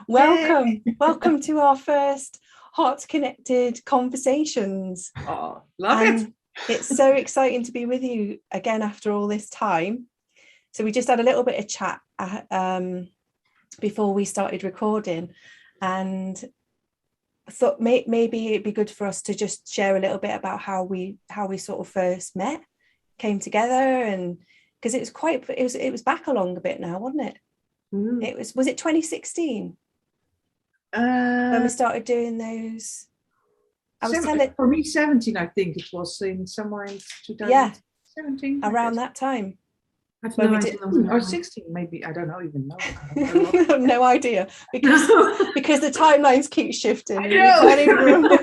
Welcome to our first Heart Connected Conversations. Oh, love it. It's so exciting to be with you again after all this time. So we just had a little bit of chat before we started recording, and I thought maybe it'd be good for us to just share a little bit about how we sort of first met, came together, and because it was back along a bit now, wasn't it? It was it 2016 when we started doing those? For me 17, I think it was in somewhere in 2017. Around that time. Or 16, maybe. I don't know even know. I have no idea because the timelines keep shifting. I know.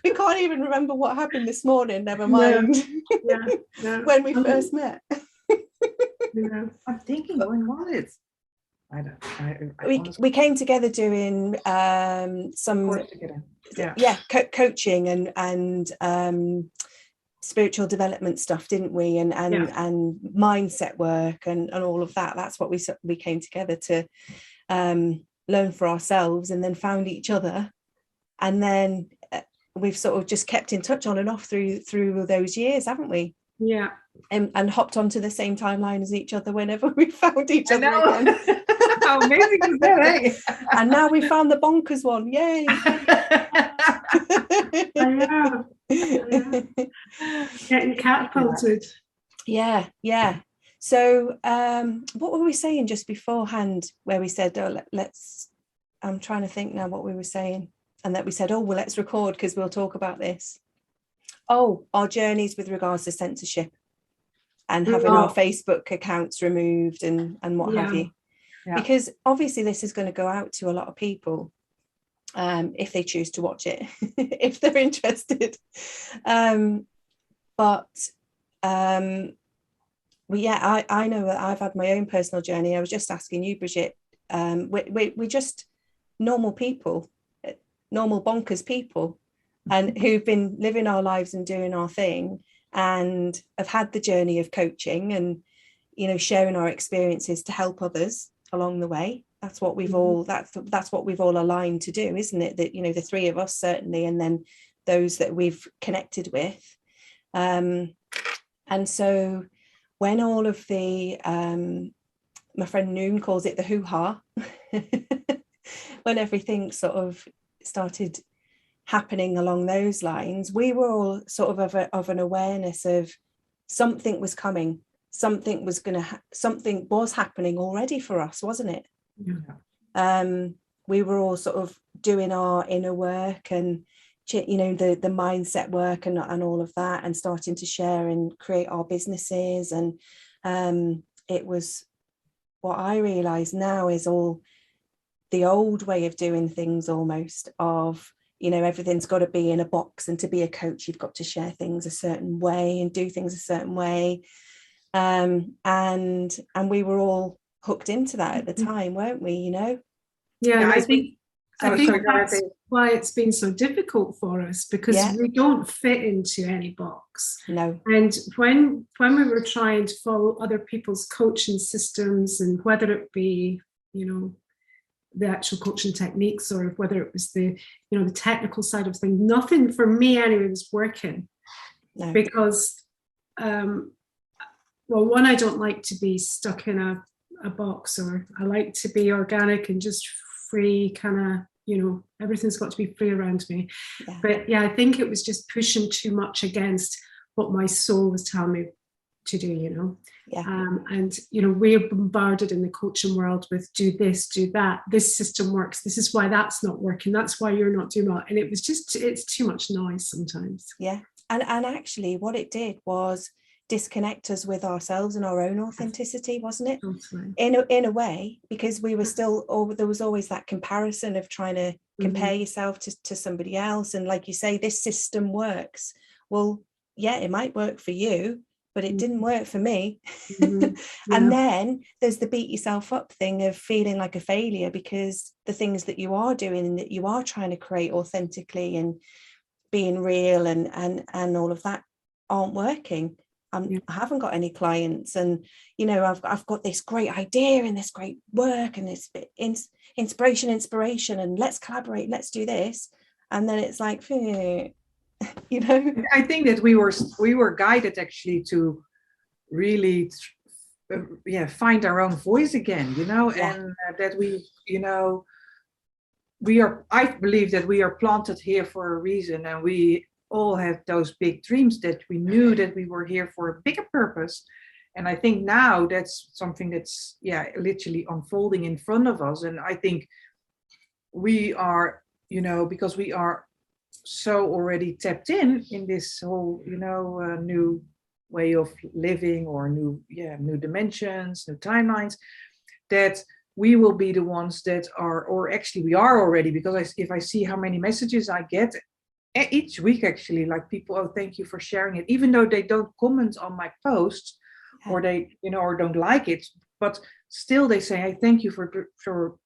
We can't even remember what happened this morning, never mind when we first met. I'm thinking, when was it? I don't. We came together doing some coaching and spiritual development stuff, didn't we? And mindset work and all of that. That's what we came together to learn for ourselves, and then found each other, and then we've sort of just kept in touch on and off through those years, haven't we? Yeah. And hopped onto the same timeline as each other whenever we found each other again. How amazing is that, eh? And now we found the bonkers one. Yay. I know. Getting catapulted. Yeah. So what were we saying just beforehand, where we said, I'm trying to think now what we were saying, and that we said, well, let's record because we'll talk about this. Our journeys with regards to censorship and having our Facebook accounts removed and what have you. Yeah. Because obviously this is going to go out to a lot of people if they choose to watch it, if they're interested. I know that I've had my own personal journey. I was just asking you, Brigitte, we're just normal people, normal bonkers people, and who've been living our lives and doing our thing, and have had the journey of coaching and, sharing our experiences to help others along the way. That's what we've all that's what we've all aligned to do, isn't it? That, the three of us certainly, and then those that we've connected with. And so when all of the my friend Noon calls it the hoo-ha, when everything sort of started happening along those lines, we were all sort of an awareness of something was coming, something was happening already for us, wasn't it? We were all sort of doing our inner work and the mindset work and all of that, and starting to share and create our businesses. And it was, what I realize now is all the old way of doing things, almost, of everything's got to be in a box, and to be a coach you've got to share things a certain way and do things a certain way, and we were all hooked into that at the time, weren't we? I think that's why it's been so difficult for us, because we don't fit into any box. No. And when we were trying to follow other people's coaching systems, and whether it be the actual coaching techniques, or whether it was the technical side of things, nothing for me anyway was working. No. Because one, I don't like to be stuck in a box, or I like to be organic and just free, kind of, everything's got to be free around me. But I think it was just pushing too much against what my soul was telling me to do, and we're bombarded in the coaching world with do this, do that, this system works, this is why that's not working, that's why you're not doing that. And it was just, it's too much noise sometimes. And actually what it did was disconnect us with ourselves and our own authenticity, wasn't it? Totally. In a way, because we were still, there was always that comparison of trying to compare yourself to somebody else. And like you say, this system works. Well, it might work for you, but it didn't work for me. And then there's the beat yourself up thing of feeling like a failure because the things that you are doing and that you are trying to create authentically and being real and all of that aren't working. I haven't got any clients, and I've got this great idea and this great work and this inspiration, and let's collaborate, let's do this, and then it's like, I think that we were guided actually to really find our own voice again, and that I believe that we are planted here for a reason, and we all have those big dreams, that we knew that we were here for a bigger purpose. And I think now that's something that's literally unfolding in front of us. And I think we are, because we are so already tapped in this whole new way of living, or new dimensions, new timelines, that we will be the ones that are, or actually we are already, because if I see how many messages I get each week, actually, like people, oh, thank you for sharing it, even though they don't comment on my posts, or they or don't like it, but still they say, hey, thank you for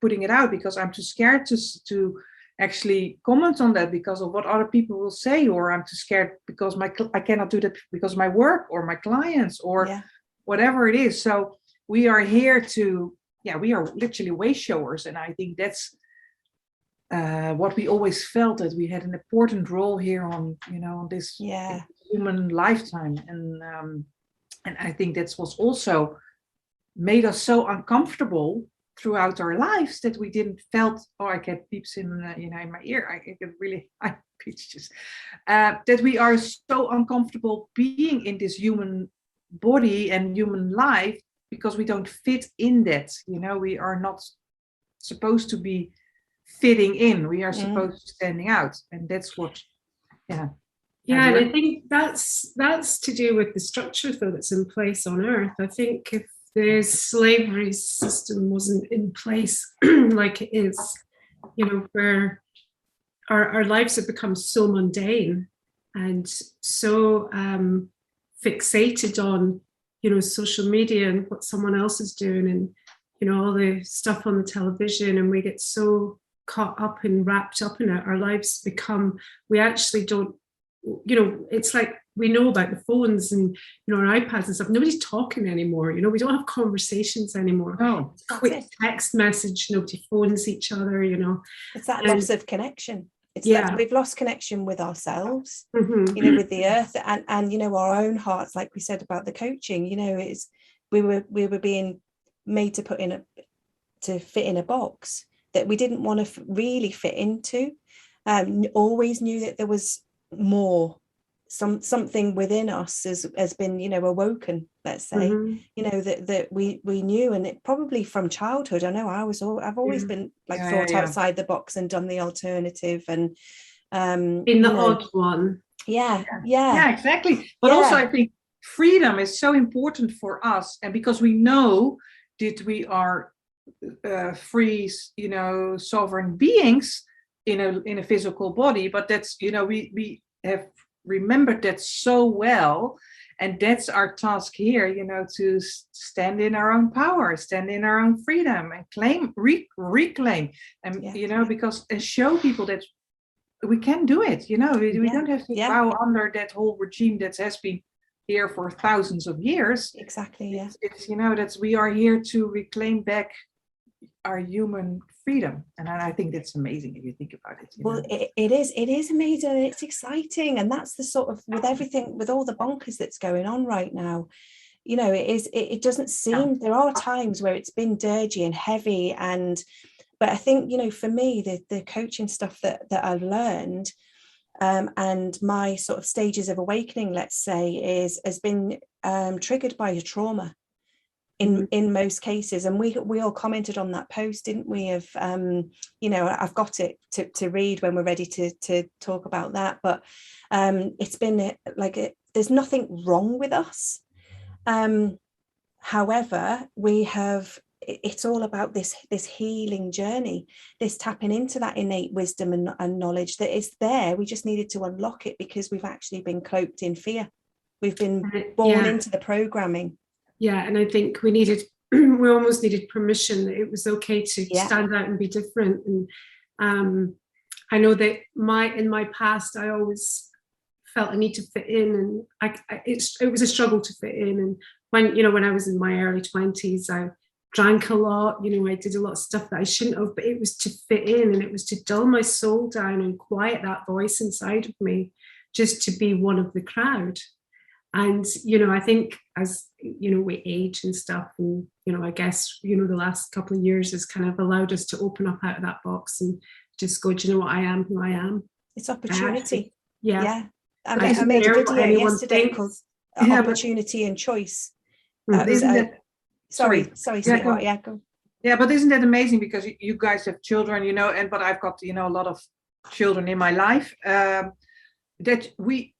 putting it out, because I'm too scared to actually comment on that because of what other people will say, or I'm too scared because I cannot do that because of my work or my clients, or whatever it is. So we are here to we are literally way showers, and I think that's what we always felt, that we had an important role here on this human lifetime, and I think that's what's also made us so uncomfortable throughout our lives, that we didn't felt, I get beeps in my ear, I get really high pitches, that we are so uncomfortable being in this human body and human life, because we don't fit in that. We are not supposed to be fitting in, we are supposed to standing out, and that's what and I think that's to do with the structure though that's in place on earth. I think if the slavery system wasn't in place like it is, where our lives have become so mundane and so fixated on social media and what someone else is doing, and all the stuff on the television, and we get so caught up and wrapped up in it, our lives become, we actually don't, it's like we know about the phones and our iPads and stuff. Nobody's talking anymore. We don't have conversations anymore. Oh, quick text message. Nobody phones each other. It's that loss of connection. It's that we've lost connection with ourselves. With the earth and our own hearts. Like we said about the coaching. It's we were being made to fit in a box that we didn't want to really fit into. Always knew that there was more, something within us has been awoken, let's say. That we knew, and it probably from childhood. I know I've always been like thought outside the box and done the alternative, and in the odd one. Exactly. But also I think freedom is so important for us, and because we know that we are free, sovereign beings in a physical body, but that's we have remembered that so well, and that's our task here, to stand in our own power, stand in our own freedom, and reclaim, and because and show people that we can do it. We don't have to bow under that whole regime that has been here for thousands of years. Exactly. It's that's we are here to reclaim back our human freedom, and I think that's amazing if you think about it. Well, it is amazing, and it's exciting, and that's the sort of, with everything, with all the bonkers that's going on right now, it doesn't seem, there are times where it's been dirgy and heavy, but I think for me the coaching stuff that I've learned, and my sort of stages of awakening, let's say, has been triggered by a trauma in most cases. And we all commented on that post, didn't we, of I've got it to read when we're ready to talk about that, but it's been like there's nothing wrong with us, however it's all about this healing journey, this tapping into that innate wisdom and knowledge that is there. We just needed to unlock it because we've actually been cloaked in fear. We've been born into the programming. Yeah, and I think we almost needed permission that it was okay to stand out and be different. And I know that in my past, I always felt a need to fit in, and it was a struggle to fit in. And when I was in my early 20s, I drank a lot, I did a lot of stuff that I shouldn't have, but it was to fit in, and it was to dull my soul down and quiet that voice inside of me, just to be one of the crowd. And I think as we age and stuff, and I guess the last couple of years has kind of allowed us to open up out of that box and just go, do you know what, I am who I am. It's opportunity. Yeah. I made a video yesterday called Opportunity and Choice. Sorry, sweetheart. Yeah, go. Yeah, but isn't that amazing? Because you guys have children, but I've got a lot of children in my life. That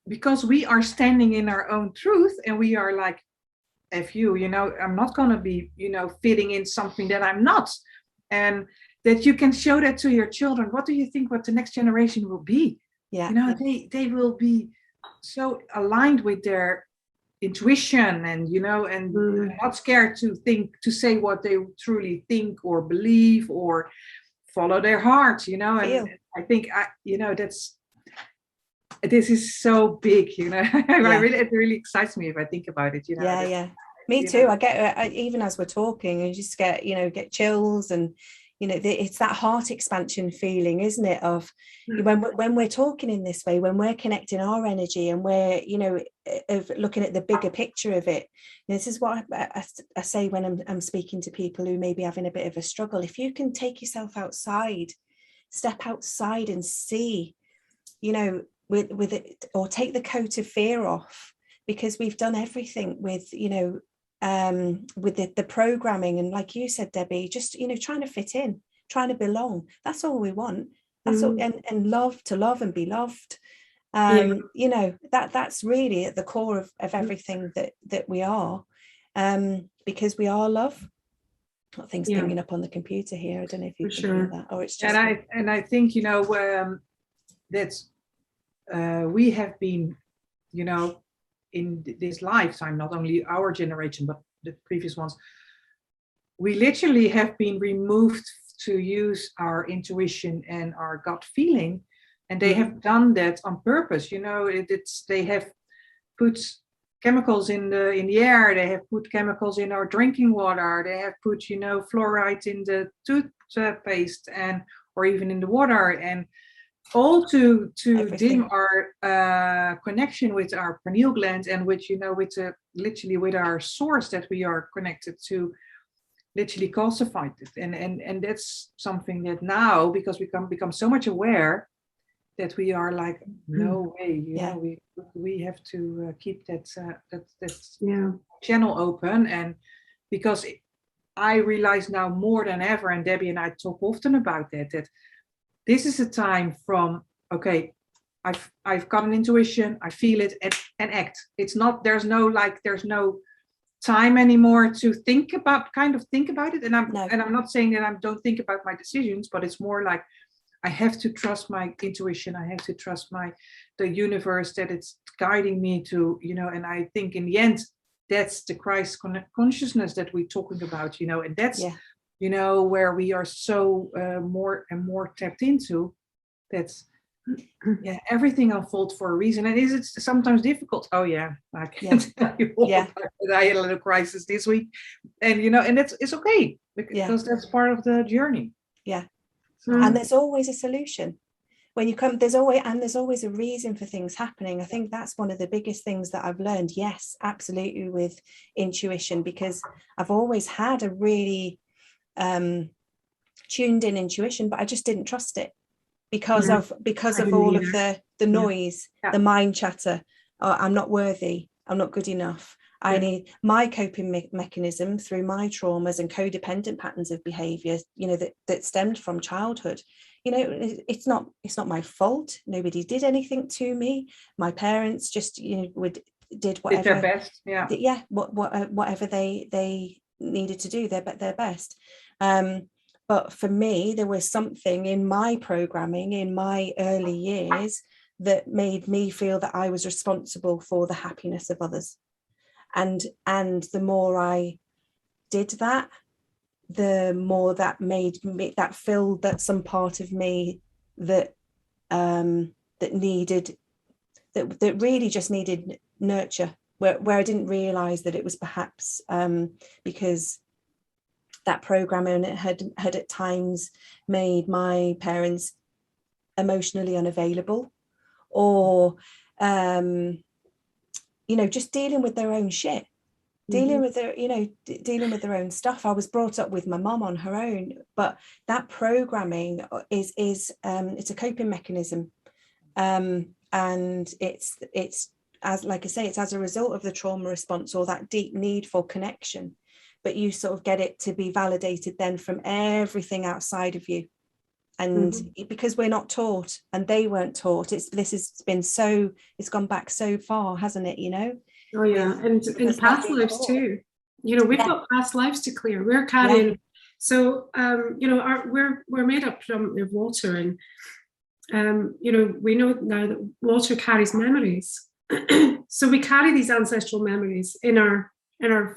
because we are standing in our own truth, and we are like, if I'm not going to be, fitting in something that I'm not, and that you can show that to your children. What do you think? What the next generation will be? Yeah, they will be so aligned with their intuition, and not scared to say what they truly think or believe, or follow their heart. And I think this is so big. It really excites me if I think about it. Me too. I get even as we're talking, I just get chills, and it's that heart expansion feeling, isn't it, of when we're talking in this way, when we're connecting our energy, and we're of looking at the bigger picture of it. This is what I say when I'm speaking to people who may be having a bit of a struggle. If you can take yourself outside, step outside and see, with it, or take the coat of fear off, because we've done everything with with the programming, and like you said, Debbie, just trying to fit in, trying to belong. That's all we want. That's all, and love and be loved. That's really at the core of everything that we are, because we are love. Things pinging up on the computer here. I don't know if you can hear that, or it's just. And I think that we have been, in this lifetime, not only our generation but the previous ones, we literally have been removed to use our intuition and our gut feeling, and they have done that on purpose. They have put chemicals in the air, they have put chemicals in our drinking water, they have put fluoride in the toothpaste, or even in the water, and all to dim our connection with our pineal gland, and with literally with our source that we are connected to, literally calcified it. And that's something that now, because we become so much aware, that we are like, no way, we have to keep that channel open. And because I realize now more than ever, and Debbie and I talk often about that this is a time from, okay, I've got an intuition, I feel it, and act. It's not, there's no time anymore to think about it. And I'm not saying that I don't think about my decisions, but it's more like, I have to trust my intuition. I have to trust the universe, that it's guiding me to, and I think in the end, that's the Christ consciousness that we're talking about, and that's, where we are so more and more tapped into. That's, everything unfolds for a reason. And is it sometimes difficult? Oh yeah, I can tell you all about it. I had a little crisis this week, and and it's okay, because that's part of the journey. Yeah. And there's always a solution when you come. There's always a reason for things happening. I think that's one of the biggest things that I've learned. Yes, absolutely, with intuition, because I've always had a really tuned in intuition, but I just didn't trust it because of all of the noise, the mind chatter. Oh, I'm not worthy, I'm not good enough. I need my coping mechanism through my traumas and codependent patterns of behavior, that stemmed from childhood. It's not my fault. Nobody did anything to me. My parents just, did whatever. Did their best. Whatever they needed to do, their best. But for me, there was something in my programming in my early years that made me feel that I was responsible for the happiness of others. And the more I did that, the more that made me, that filled that some part of me that needed that really just needed nurture, where I didn't realize that it was perhaps because that programming had at times made my parents emotionally unavailable, or just dealing with their own shit, dealing with their dealing with their own stuff. I was brought up with my mom on her own, but that programming is it's a coping mechanism, and it's as like I say, it's as a result of the trauma response or that deep need for connection, but you sort of get it to be validated then from everything outside of you. And because we're not taught, and they weren't taught, it's gone back so far, hasn't it? Oh yeah, and in past lives too. We've got past lives to clear. We're carrying. So we're made up predominantly of water, and we know now that water carries memories. So we carry these ancestral memories in our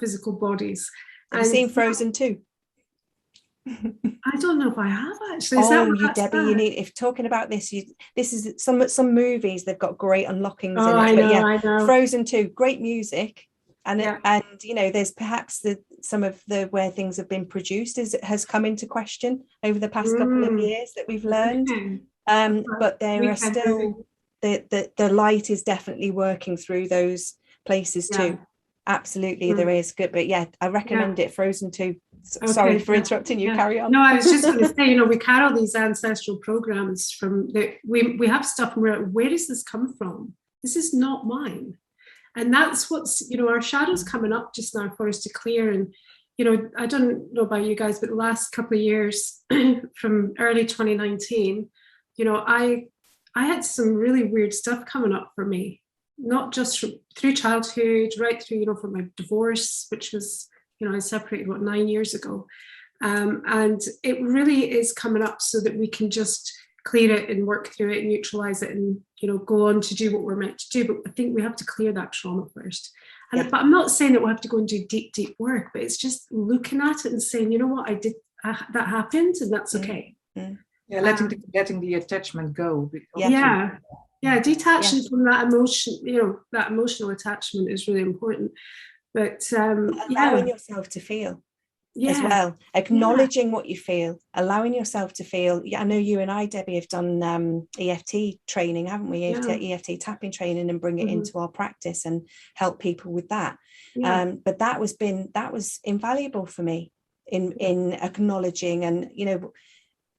physical bodies. Have you seen Frozen 2? I don't know if I have actually. Debbie, you need, if talking about this, this is some movies, they've got great unlockings in it. I know. Frozen 2, great music, and there's perhaps some of the where things have been produced has come into question over the past couple of years that we've learned. But there are still the light is definitely working through those places too. Absolutely, there is. Good, but I recommend it. Frozen 2. Sorry for interrupting you. Carry on. No, I was just going to say, we carry all these ancestral programs from we have stuff, and we're like, where does this come from? This is not mine. And that's what's, our shadow's coming up just now for us to clear. And I don't know about you guys, but the last couple of years from early 2019, I had some really weird stuff coming up for me, not just through childhood, right through, from my divorce, which was, I separated 9 years ago. And it really is coming up so that we can just clear it and work through it and neutralize it and, go on to do what we're meant to do. But I think we have to clear that trauma first. But I'm not saying that we'll have to go and do deep, deep work, but it's just looking at it and saying, you know what, that happened, and that's okay. Yeah, letting the attachment go. Detaching from that emotion, that emotional attachment is really important. But allowing yourself to feel as well, acknowledging what you feel, allowing yourself to feel. I know you and I, Debbie, have done EFT training, haven't we? EFT tapping training, and bring it into our practice and help people with that. But that was invaluable for me in acknowledging, and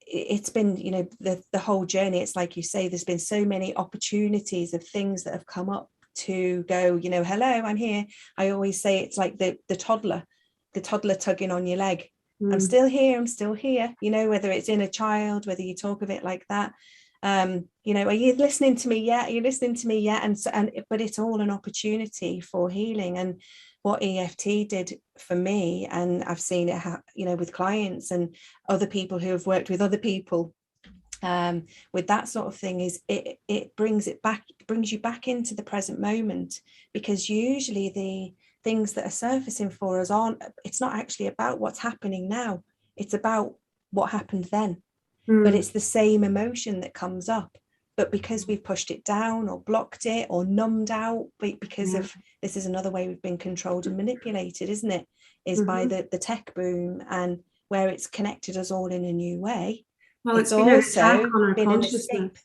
it's been the whole journey. It's like you say, there's been so many opportunities of things that have come up to go, hello, I'm here. I always say it's like the toddler tugging on your leg. I'm still here, whether it's in a child, whether you talk of it like that. Are you listening to me yet? Are you listening to me yet? But it's all an opportunity for healing. And what EFT did for me, and I've seen it with clients and other people who have worked with other people with that sort of thing, is it brings you back into the present moment, because usually the things that are surfacing for us it's not actually about what's happening now, it's about what happened then. But it's the same emotion that comes up, but because we've pushed it down or blocked it or numbed out, because of this is another way we've been controlled and manipulated, isn't it, is by the tech boom, and where it's connected us all in a new way. Well, it's been also been an escape.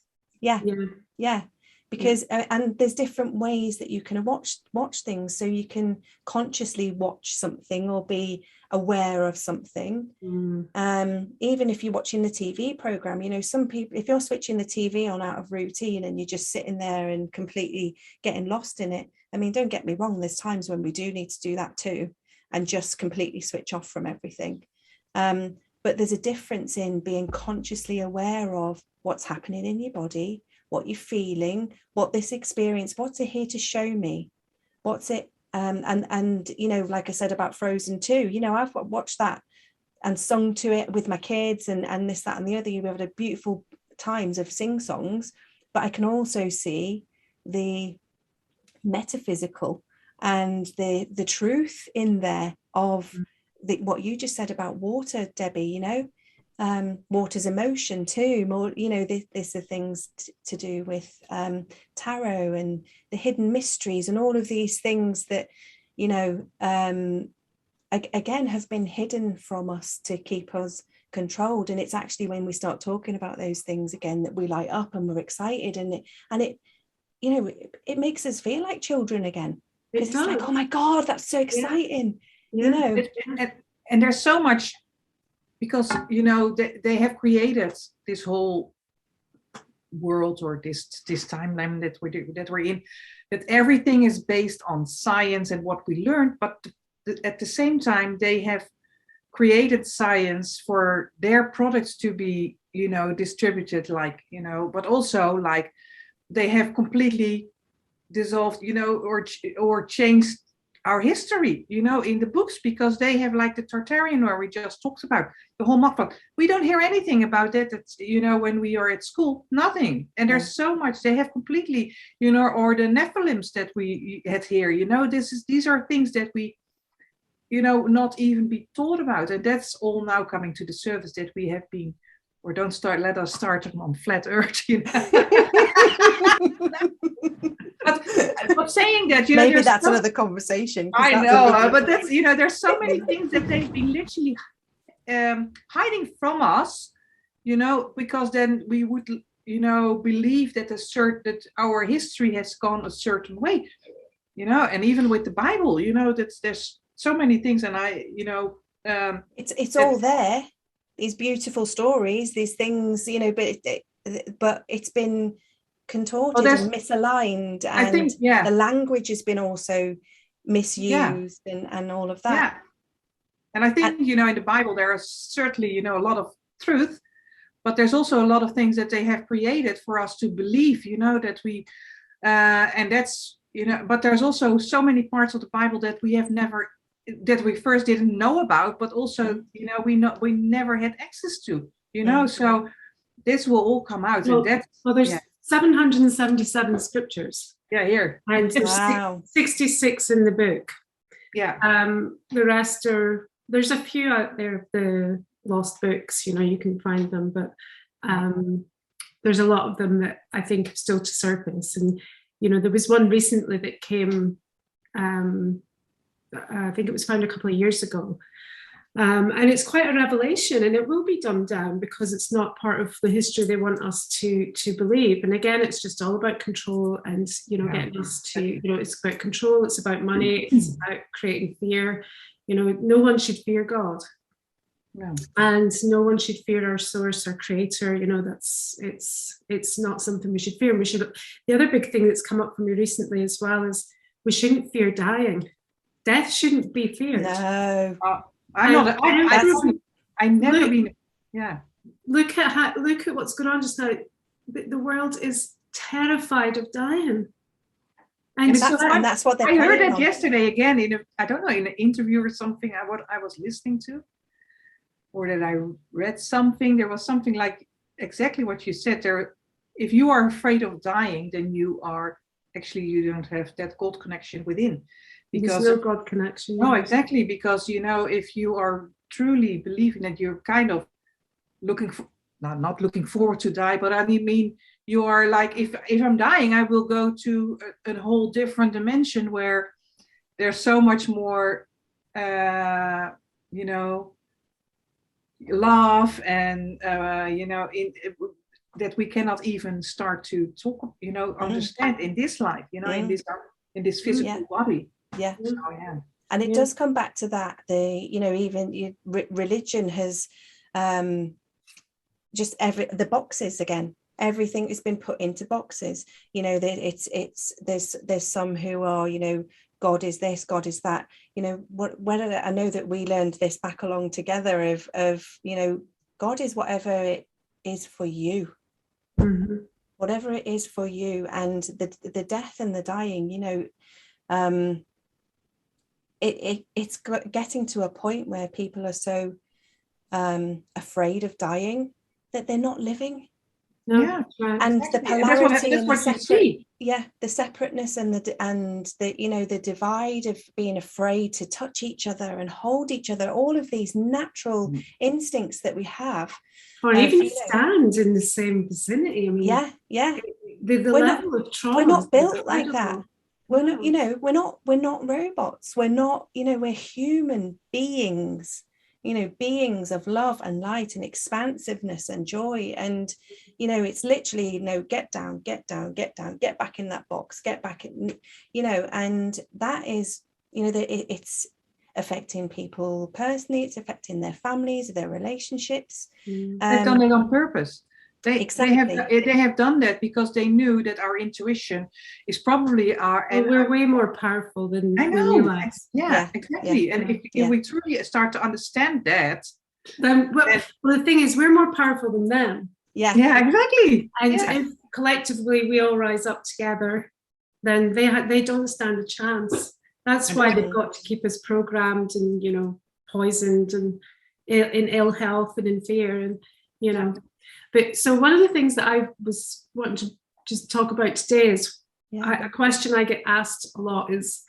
Because and there's different ways that you can watch things. So you can consciously watch something or be aware of something. Even if you're watching the TV program, some people, if you're switching the TV on out of routine and you're just sitting there and completely getting lost in it, I mean, don't get me wrong, there's times when we do need to do that too, and just completely switch off from everything. But there's a difference in being consciously aware of what's happening in your body, what you're feeling, what this experience, what's it here to show me, what's it, and like I said about Frozen 2, I've watched that and sung to it with my kids and this, that, and the other. You've had beautiful times of sing songs, but I can also see the metaphysical and the truth in there of what you just said about water, Debbie. water's emotion too. More, you know, this are things to do with tarot and the hidden mysteries and all of these things that, you know, again have been hidden from us to keep us controlled. And it's actually when we start talking about those things again that we light up and we're excited, and it you know, it makes us feel like children again, because it's like, oh my God, that's so exciting. You know, and there's so much, because, you know, they have created this whole world, or this timeline that we're in, that everything is based on science and what we learned, but at the same time they have created science for their products to be, you know, distributed, like, you know, but also like they have completely dissolved, you know, or changed our history, you know, in the books, because they have, like the Tartarian, where we just talked about, the whole Mokbang. We don't hear anything about it. It's, you know, when we are at school, nothing. And there's so much they have completely, you know, or the Nephilims that we had here, you know, these are things that we, you know, not even be thought about. And that's all now coming to the surface, that we have been, or let us start on flat earth, you know. but saying that, you know, maybe that's another conversation. I know, but that's, you know, there's so many things that they've been literally hiding from us, you know, because then we would, you know, believe that that our history has gone a certain way, you know. And even with the Bible, you know, there's so many things, and you know, it's all there, these beautiful stories, these things, you know, but it's been contorted and misaligned, and I think, the language has been also misused, and all of that. Yeah. And I think, you know, in the Bible there is certainly, you know, a lot of truth, but there's also a lot of things that they have created for us to believe, you know, that we and that's, you know, but there's also so many parts of the Bible that we have never, that we first didn't know about, but also, you know, we never had access to, you know. So this will all come out. Well, and there's 777 scriptures. Yeah, here. And there's 66 in the book. Yeah. The rest there's a few out there, the lost books, you know, you can find them, but there's a lot of them that I think are still to surface. And, you know, there was one recently that came, I think it was found a couple of years ago. And it's quite a revelation, and it will be dumbed down because it's not part of the history they want us to believe. And again, it's just all about control, and, you know, getting us to, you know, it's about control, it's about money, it's about creating fear. You know, no one should fear God. No. And no one should fear our source, our creator. You know, it's not something we should fear. We should. The other big thing that's come up for me recently as well is we shouldn't fear dying. Death shouldn't be feared. No. I've never been. Yeah. Look at what's going on just now. The world is terrified of dying. And that's what I heard it yesterday again in an interview or something. What I was listening to, or that I read something. There was something like exactly what you said there. If you are afraid of dying, then you don't have that God connection within. Because there's no God connection. No, exactly. Because, you know, if you are truly believing that you're kind of not looking forward to die, but I mean, you are like, if I'm dying, I will go to a whole different dimension where there's so much more, you know, love and, you know, that we cannot even start to talk, you know, understand in this life, you know, in this physical body. Yeah. So, and it does come back to that, you know, even religion has just the boxes again. Everything has been put into boxes. You know, that there's some who are, you know, God is this, God is that. You know, I know that we learned this back along together of you know, God is whatever it is for you. Mm-hmm. Whatever it is for you, and the death and the dying, you know, it's getting to a point where people are so afraid of dying that they're not living. No, right. And the polarity, that's what you see. the separateness and the you know, the divide of being afraid to touch each other and hold each other, all of these natural instincts that we have, or even stand in the same vicinity. I mean, the level of trauma, we're not built like that. We're not, you know, we're not robots. We're not, you know, we're human beings, you know, beings of love and light and expansiveness and joy. And, you know, it's literally, you know, get down, get back in that box, get back in, you know, and that is, you know, it's affecting people personally, it's affecting their families, their relationships. They've done it on purpose. They have done that because they knew that our intuition is probably we're way more powerful than I know. we realize. Yeah, exactly. And if we truly start to understand that, then well, the thing is, we're more powerful than them. Yeah, exactly. And if collectively we all rise up together, then they don't stand a chance. That's why they've got to keep us programmed and, you know, poisoned and in ill health and in fear, and, you know. But so one of the things that I was wanting to just talk about today is a question I get asked a lot is,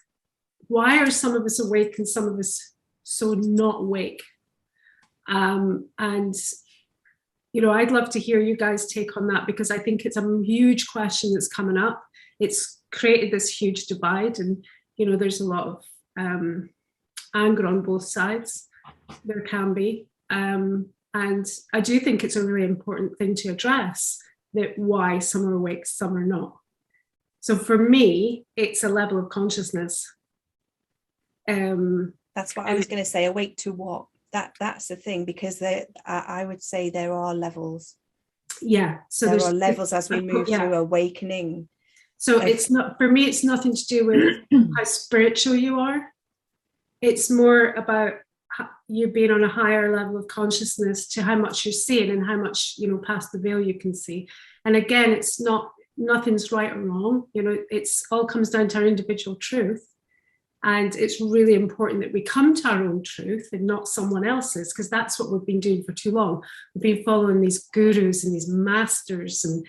why are some of us awake and some of us so not awake? And, you know, I'd love to hear you guys take on that, because I think it's a huge question that's coming up. It's created this huge divide, and, you know, there's a lot of anger on both sides. There can be. And I do think it's a really important thing to address, that why some are awake, some are not. So for me, it's a level of consciousness. That's what I was going to say. Awake to what? That's the thing, because I would say there are levels. Yeah. So there are levels as we move through awakening. So it's not, for me, it's nothing to do with how spiritual you are. It's more about you being on a higher level of consciousness to how much you're seeing and how much, you know, past the veil you can see. And again, it's not, nothing's right or wrong, you know, it's all comes down to our individual truth. And it's really important that we come to our own truth and not someone else's, because that's what we've been doing for too long. We've been following these gurus and these masters, and,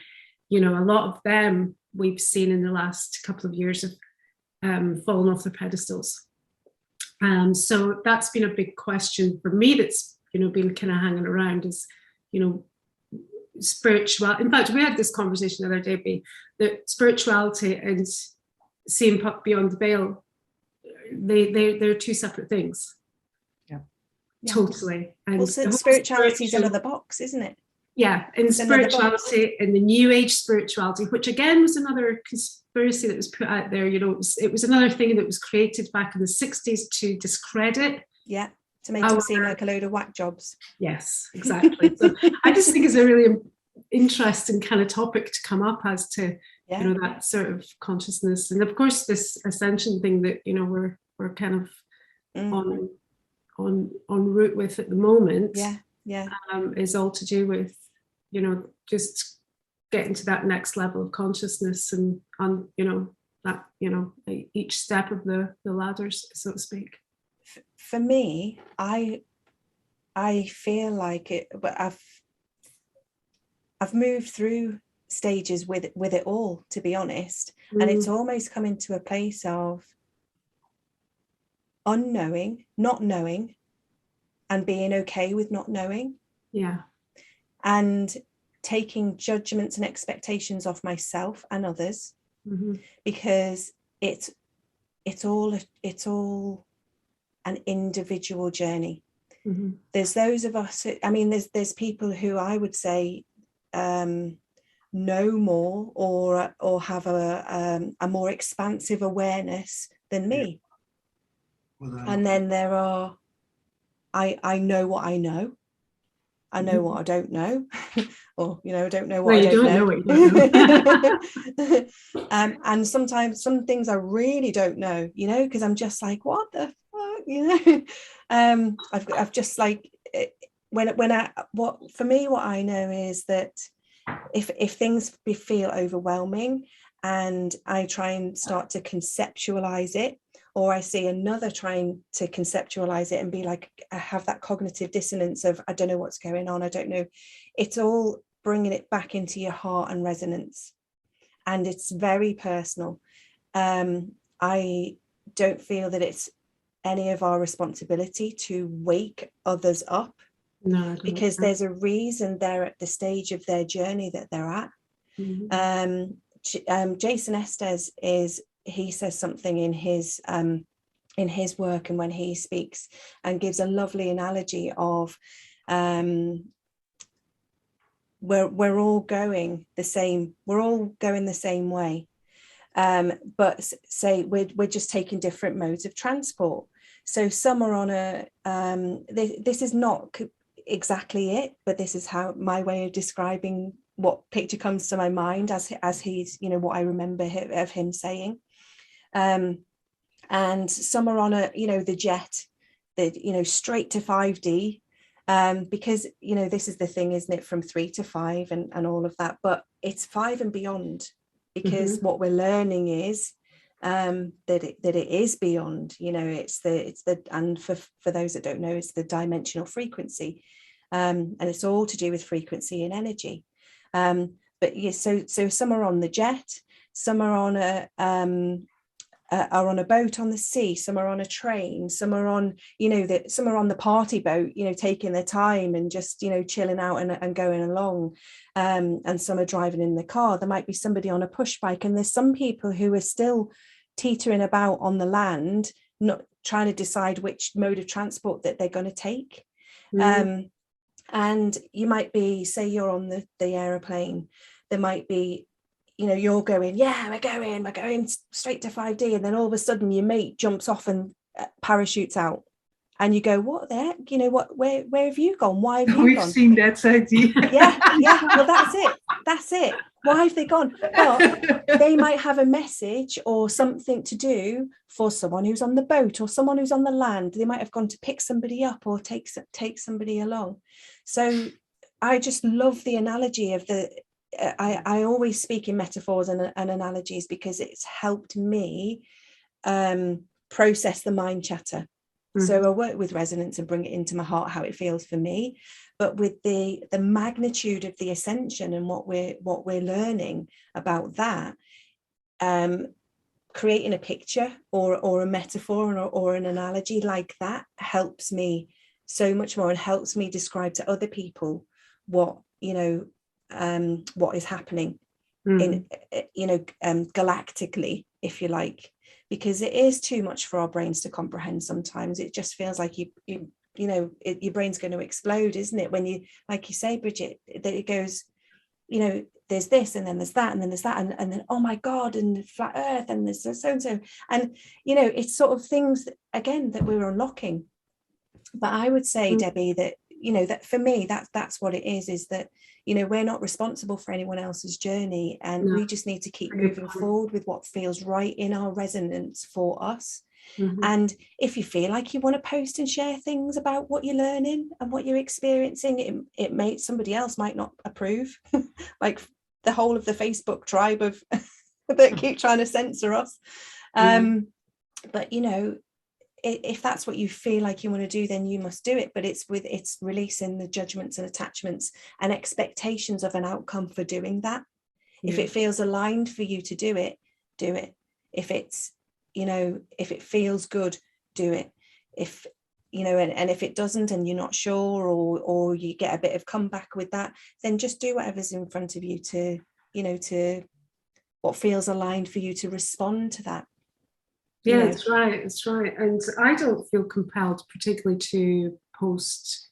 you know, a lot of them we've seen in the last couple of years have fallen off their pedestals. So that's been a big question for me that's, you know, been kind of hanging around is, you know, spiritual. In fact, we had this conversation the other day, that spirituality and seeing beyond the veil, they're two separate things. Yeah. Totally. And well, so spirituality is another box, isn't it? Yeah, and spirituality and the New Age spirituality, which again was another conspiracy that was put out there. You know, it was another thing that was created back in the 60s to discredit. Yeah, to make it seem like a load of whack jobs. Yes, exactly. So I just think it's a really interesting kind of topic to come up as to, you know, that sort of consciousness. And of course, this ascension thing that, you know, we're kind of on route with at the moment. Is all to do with, you know, just getting to that next level of consciousness and on, you know, that, you know, each step of the ladders, so to speak. For me, I feel like it, but I've moved through stages with it all, to be honest, and it's almost coming to a place of unknowing, not knowing, and being okay with not knowing. Yeah. And taking judgments and expectations off myself and others, because it's all an individual journey. There's those of us, I mean, there's people who I would say know more or have a more expansive awareness than me. And then there are, I know what I know. I know what I don't know, or, you know, I don't know what I don't know. What you don't know. And sometimes some things I really don't know, you know, because I'm just like, what the fuck, you know. I've just like, what I know is that if things feel overwhelming and I try and start to conceptualize it, or I see another trying to conceptualize it and be like, I have that cognitive dissonance of, I don't know what's going on, I don't know. It's all bringing it back into your heart and resonance. and it's very personal. I don't feel that it's any of our responsibility to wake others up. No, because there's a reason they're at the stage of their journey that they're at. Jason Estes he says something in his work and when he speaks, and gives a lovely analogy of we're all going the same way, but say we're just taking different modes of transport. So some are on a this is not exactly it, but this is how my way of describing what picture comes to my mind as he's, you know, what I remember of him saying. And some are on a, you know, the jet, that, you know, straight to 5D, because, you know, this is the thing, isn't it, from 3 to 5 and all of that, but it's 5 and beyond, because what we're learning is that it is beyond, you know, it's the and for those that don't know, it's the dimensional frequency, and it's all to do with frequency and energy. But yeah, so some are on the jet, some are on a boat on the sea, some are on a train, some are on, you know, some are on the party boat, you know, taking their time and just, you know, chilling out and going along, and some are driving in the car. There might be somebody on a push bike, and there's some people who are still teetering about on the land, not trying to decide which mode of transport that they're going to take. And you might be, say you're on the aeroplane, there might be, you know, you're going, yeah, we're going straight to 5D, and then all of a sudden your mate jumps off and parachutes out, and you go, what the heck, you know, where have you gone, why have you We've gone? seen that, Sadie. yeah well, that's it, why have they gone? But they might have a message or something to do for someone who's on the boat or someone who's on the land. They might have gone to pick somebody up or take somebody along. So I just love the analogy of I always speak in metaphors and analogies, because it's helped me process the mind chatter. So I work with resonance and bring it into my heart, how it feels for me. But with the magnitude of the ascension and what we're learning about that, creating a picture or a metaphor or an analogy like that helps me so much more, and helps me describe to other people what, you know, what is happening in, you know, galactically, if you like, because it is too much for our brains to comprehend. Sometimes it just feels like you know, your brain's going to explode, isn't it, when you, like you say, Brigitte, that it goes, you know, there's this and then there's that and then there's that and then, oh my God, and flat earth and there's so and so, and, you know, it's sort of things that, again, that we're unlocking. But I would say, Debbie, that, you know, that for me, that's what it is that, you know, we're not responsible for anyone else's journey, and we just need to keep moving forward with what feels right in our resonance for us. And if you feel like you want to post and share things about what you're learning and what you're experiencing, it may, somebody else might not approve, like the whole of the Facebook tribe of that keep trying to censor us. But, you know, if that's what you feel like you want to do, then you must do it. But it's releasing the judgments and attachments and expectations of an outcome for doing that. If it feels aligned for you to do it, do it. If it's, you know, if it feels good, do it. If, you know, and if it doesn't and you're not sure, or you get a bit of comeback with that, then just do whatever's in front of you to, you know, to what feels aligned for you to respond to that. Yeah, it's right. And I don't feel compelled particularly to post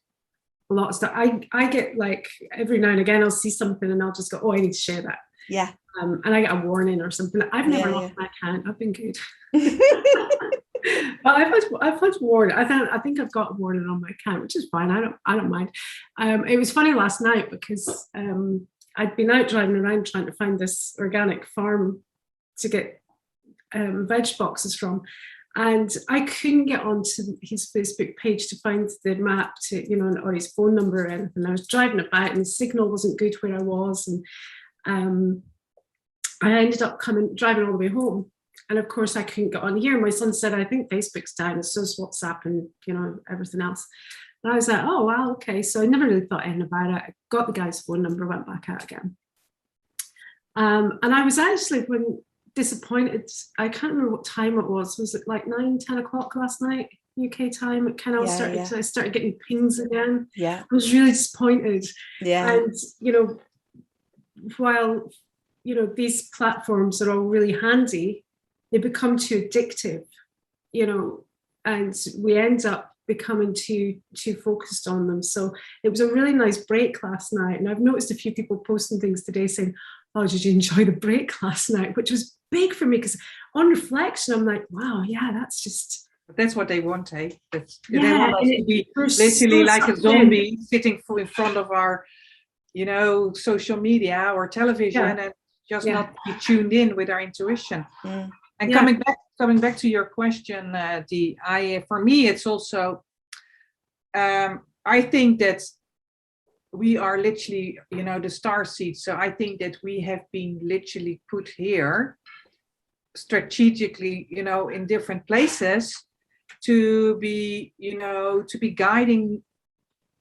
a lot of stuff. I get, like, every now and again I'll see something and I'll just go, oh, I need to share that. Yeah. And I get a warning or something. I've never lost my account. I've been good. But I've had warning. I think I've got a warning on my account, which is fine. I don't mind. It was funny last night because I'd been out driving around trying to find this organic farm to get veg boxes from, and I couldn't get onto his Facebook page to find the map to, you know, or his phone number or anything. I was driving about and the signal wasn't good where I was, and I ended up driving all the way home, and of course I couldn't get on here. My son said, I think Facebook's down, so is WhatsApp and, you know, everything else. And I was like, oh well, okay. So I never really thought anything about it. I got the guy's phone number, went back out again. And I was actually disappointed. I can't remember what time it was. Was it like 9-10 o'clock last night UK time? It kind of I started getting pings again. Yeah, I was really disappointed. yeah. And while these platforms are all really handy, they become too addictive, and we end up becoming too focused on them. So it was a really nice break last night, and I've noticed a few people posting things today saying, "Oh, did you enjoy the break last night?" Which was big for me, because on reflection I'm like, wow, yeah, that's what they want, eh? They yeah, want us to be literally like a zombie sitting in front of our social media or television, and just not be tuned in with our intuition. And coming back to your question, Dee, for me it's also I think that we are literally the star seeds. So I think that we have been literally put here strategically in different places to be guiding,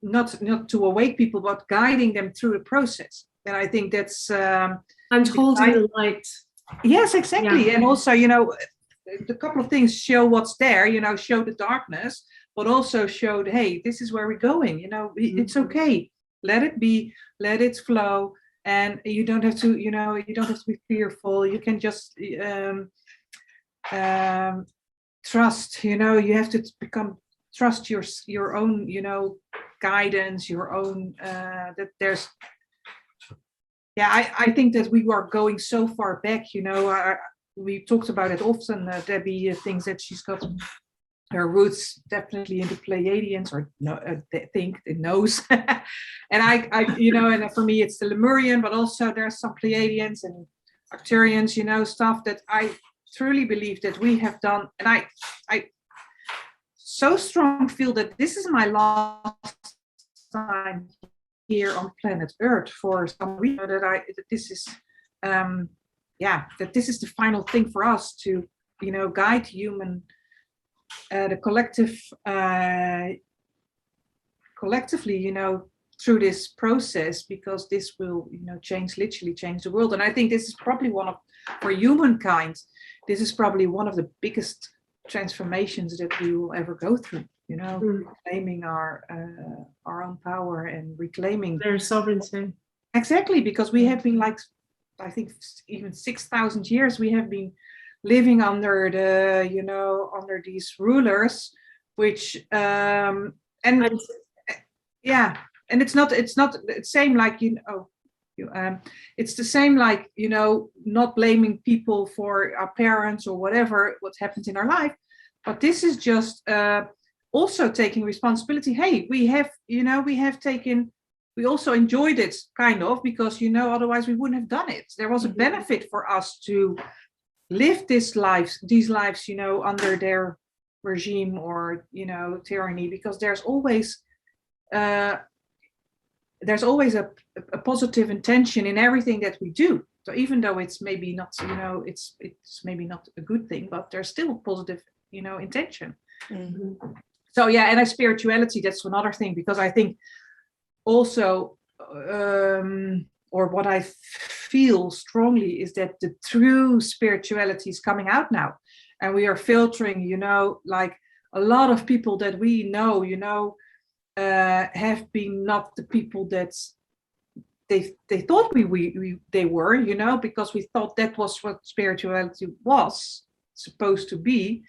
not to awake people, but guiding them through the process. And I think that's and holding the light. Yes, exactly. And also a couple of things show what's there, show the darkness, but also show hey, this is where we're going, it's okay, let it be, let it flow. And you don't have to be fearful. You can just trust. You have to trust your own guidance, your own that there's I think that we are going so far back. We talked about it often. Debbie thinks that she's got her roots definitely in the Pleiadians, or no, they think it knows. And I and for me it's the Lemurian, but also there's some Pleiadians and Arcturians, stuff that I truly believe that we have done. And I so strong feel that this is my last time here on planet Earth for some reason, that this is that this is the final thing for us to guide human the collectively through this process, because this will literally change the world. And I think this is probably for humankind, this is probably one of the biggest transformations that we will ever go through. Reclaiming our own power and reclaiming their sovereignty. Exactly, because we have been I think even 6,000 years we have been living under under these rulers, which and it's not the same like it's the same like not blaming people for our parents or whatever what happens in our life, but this is just also taking responsibility. Hey, we also enjoyed it kind of, because otherwise we wouldn't have done it. There was a benefit for us to live these lives under their regime or tyranny, because there's always a positive intention in everything that we do. So even though it's maybe not it's maybe not a good thing, but there's still positive intention. So and spirituality, that's another thing, because I think also or what I feel strongly is that the true spirituality is coming out now, and we are filtering like a lot of people that we know have been not the people that they thought they were, because we thought that was what spirituality was supposed to be.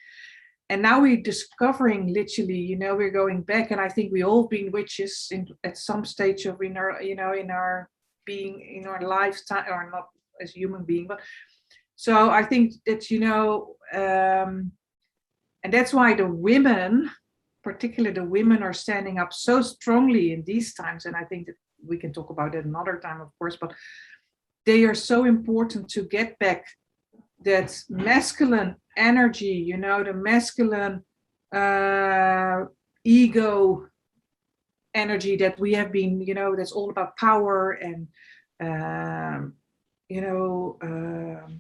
And now we're discovering literally, we're going back, and I think we all been witches at some stage of in our being, in our lifetime, or not as a human being. But so I think that and that's why the women, particularly the women, are standing up so strongly in these times. And I think that we can talk about it another time, of course, but they are so important to get back that masculine energy, the masculine ego energy that we have been, that's all about power and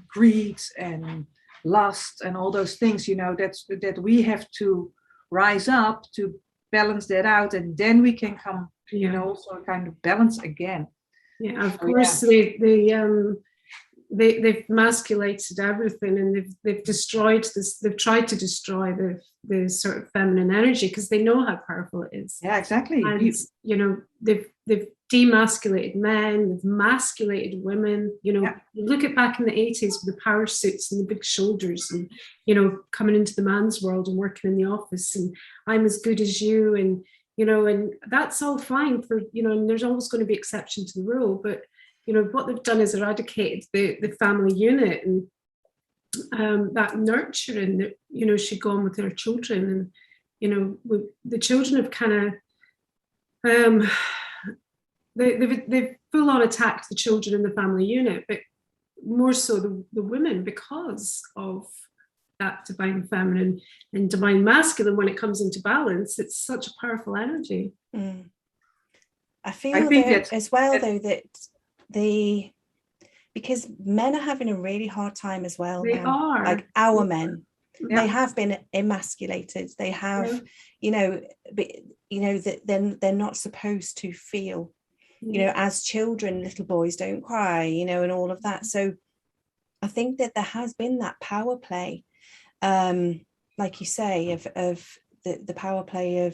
greed and lust and all those things, that we have to rise up to balance that out, and then we can come, also kind of balance again. Yeah, of course, the they've masculated everything, and they've destroyed this. They've tried to destroy the sort of feminine energy because they know how powerful it is. Yeah, exactly. And you know, they've demasculated men, they've masculated women. You know, you look at back in the 80s with the power suits and the big shoulders, and you know, coming into the man's world and working in the office, and I'm as good as you, and you know, and that's all fine for, you know, and there's always going to be exception to the rule, but you know, what they've done is eradicated the family unit, and that nurturing that, you know, should go on with their children. And you know, the children have kind of they've full on attacked the children in the family unit, but more so the women, because of that divine feminine and divine masculine. When it comes into balance, it's such a powerful energy. I feel that as well, though, that because men are having a really hard time as well. They are, like our men. They have been emasculated. They have, you know, that then they're not supposed to feel. You know, as children, little boys don't cry, you know, and all of that. So I think that there has been that power play, like you say, of the power play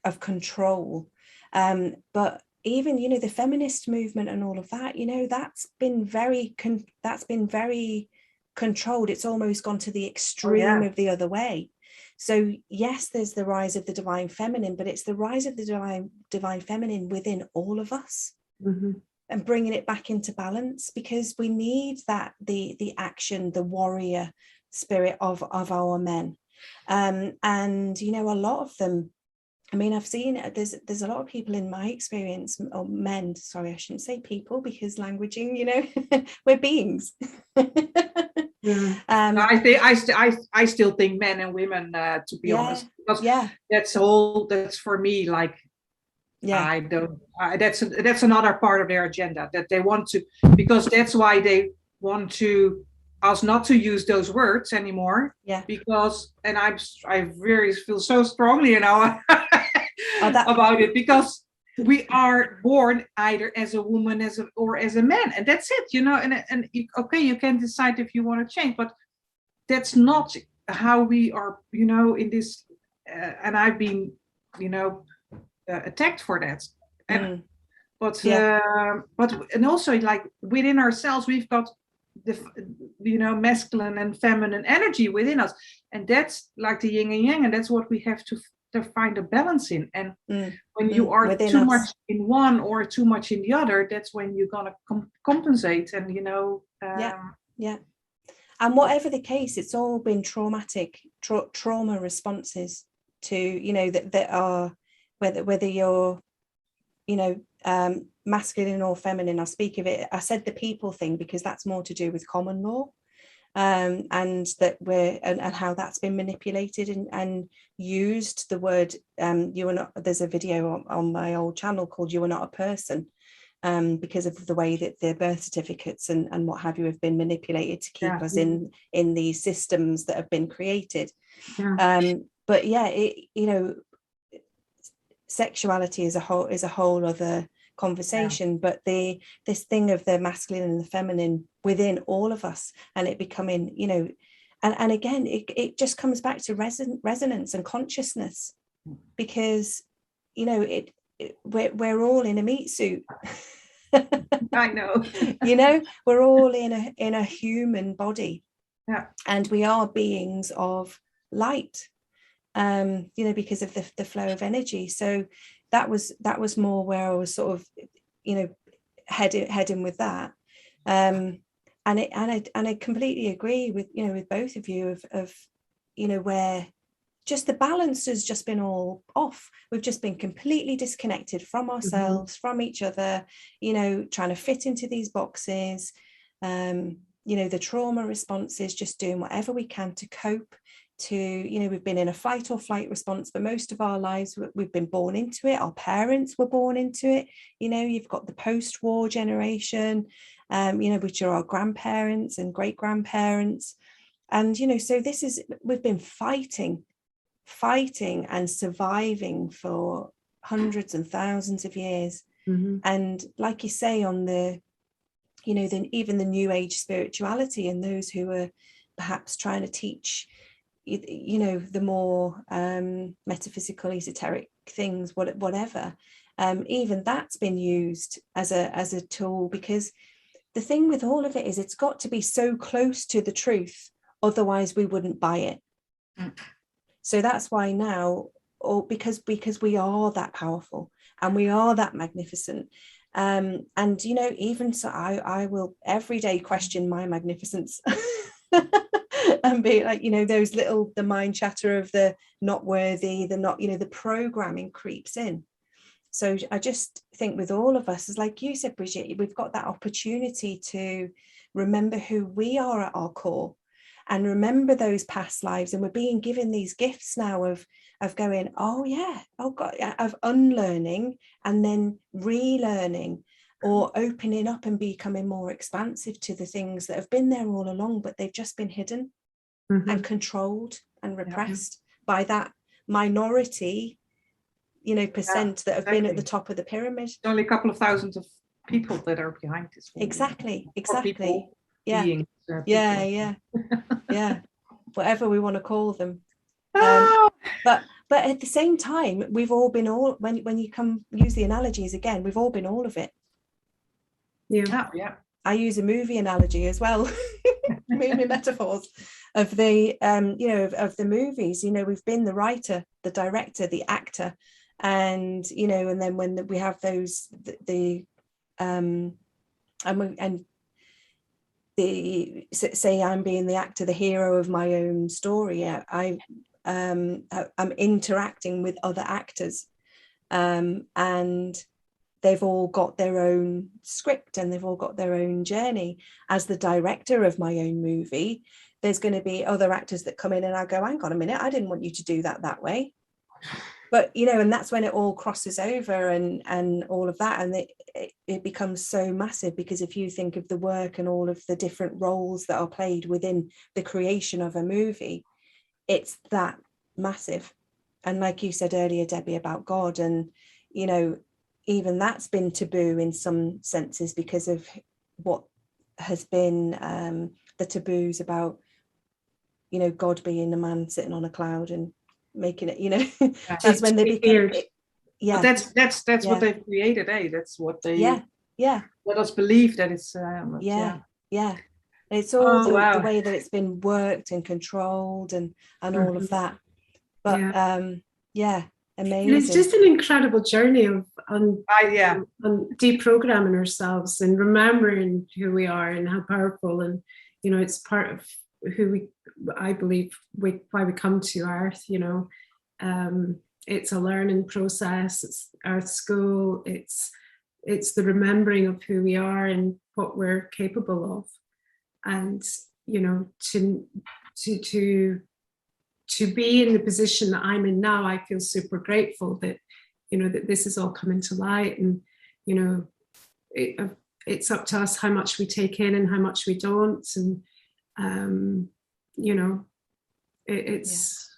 of control. But even, you know, the feminist movement and all of that, you know, that's been very controlled. It's almost gone to the extreme of the other way. So yes, there's the rise of the divine feminine, but it's the rise of the divine feminine within all of us, and bringing it back into balance, because we need that the action, the warrior spirit of our men. And you know, a lot of them, I mean, I've seen there's a lot of people in my experience, or men, sorry, I shouldn't say people, because languaging, you know, we're beings. I still think men and women, to be honest, because that's for me, like, that's another part of their agenda, that they want to, because that's why they want to us not to use those words anymore, because, and I very feel so strongly, you know, about it, because we are born either as a woman or as a man, and that's it, you know. And you can decide if you want to change, but that's not how we are, you know, in this. And I've been, you know, attacked for that. And but and also, like, within ourselves, we've got the, you know, masculine and feminine energy within us, and that's like the yin and yang, and that's what we have to find a balance in. And when you are too much in one or too much in the other, that's when you're gonna compensate, and you know. And whatever the case, it's all been traumatic trauma responses to, you know, that are whether you're, you know, masculine or feminine. I speak of it, I said the people thing because that's more to do with common law. And that and how that's been manipulated and used. The word you are not, there's a video on my old channel called You Are Not a Person, because of the way that the birth certificates and what have you have been manipulated to keep us in these systems that have been created. But it, you know, sexuality is a whole other conversation, but this thing of the masculine and the feminine within all of us, and it becoming, you know, and again, it just comes back to resonance and consciousness, because, you know, we're all in a meat suit. I know. You know, we're all in a human body, and we are beings of light, you know, because of the flow of energy. So that was more where I was sort of, you know, heading with that. And I completely agree with, you know, with both of you of you know, where just the balance has just been all off. We've just been completely disconnected from ourselves, from each other, you know, trying to fit into these boxes, you know, the trauma responses, just doing whatever we can to cope. To, you know, we've been in a fight or flight response for most of our lives. We've been born into it. Our parents were born into it. You know, you've got the post-war generation, you know, which are our grandparents and great grandparents. And, you know, so we've been fighting and surviving for hundreds and thousands of years. And like you say, on the you know, even the new age spirituality, and those who are perhaps trying to teach, you know, the more metaphysical, esoteric things, whatever, even that's been used as a tool, because the thing with all of it is it's got to be so close to the truth, otherwise we wouldn't buy it. So that's why now, or because we are that powerful and we are that magnificent, and you know, even so, I will every day question my magnificence. And be like, you know, those little, the mind chatter of the not worthy, the not, you know, the programming creeps in. So I just think with all of us, as like you said, Brigitte, we've got that opportunity to remember who we are at our core, and remember those past lives. And we're being given these gifts now of going, oh yeah, oh God, of unlearning and then relearning, or opening up and becoming more expansive to the things that have been there all along, but they've just been hidden and controlled and repressed by that minority, you know, percent that have been at the top of the pyramid. Only a couple of thousands of people that are behind this. Exactly. People, Yeah. Beings, Yeah. Whatever we want to call them. But at the same time, we've all been when you come use the analogies again, we've all been all of it. Yeah. I use a movie analogy as well. Movie metaphors of the you know, of the movies. You know, we've been the writer, the director, the actor, and you know, and then when we have those and the say I'm being the actor, the hero of my own story. I'm interacting with other actors, and they've all got their own script and they've all got their own journey. As the director of my own movie, there's going to be other actors that come in and I go, hang on a minute, I didn't want you to do that way. But, you know, and that's when it all crosses over and all of that. And it becomes so massive, because if you think of the work and all of the different roles that are played within the creation of a movie, it's that massive. And like you said earlier, Debbie, about God, and, you know, even that's been taboo in some senses because of what has been the taboos about, you know, God being a man sitting on a cloud and making it, you know, is when they become but that's what they've created, that's what they let us believe that it's it's all the way that it's been worked and controlled and all of that. But amazing. And it's just an incredible journey of deprogramming ourselves and remembering who we are and how powerful, and you know, it's part of who I believe why we come to Earth. You know, it's a learning process. It's Earth School. It's the remembering of who we are and what we're capable of, and you know, to be in the position that I'm in now, I feel super grateful that, you know, that this is all coming to light, and you know, it's up to us how much we take in and how much we don't, and you know, it's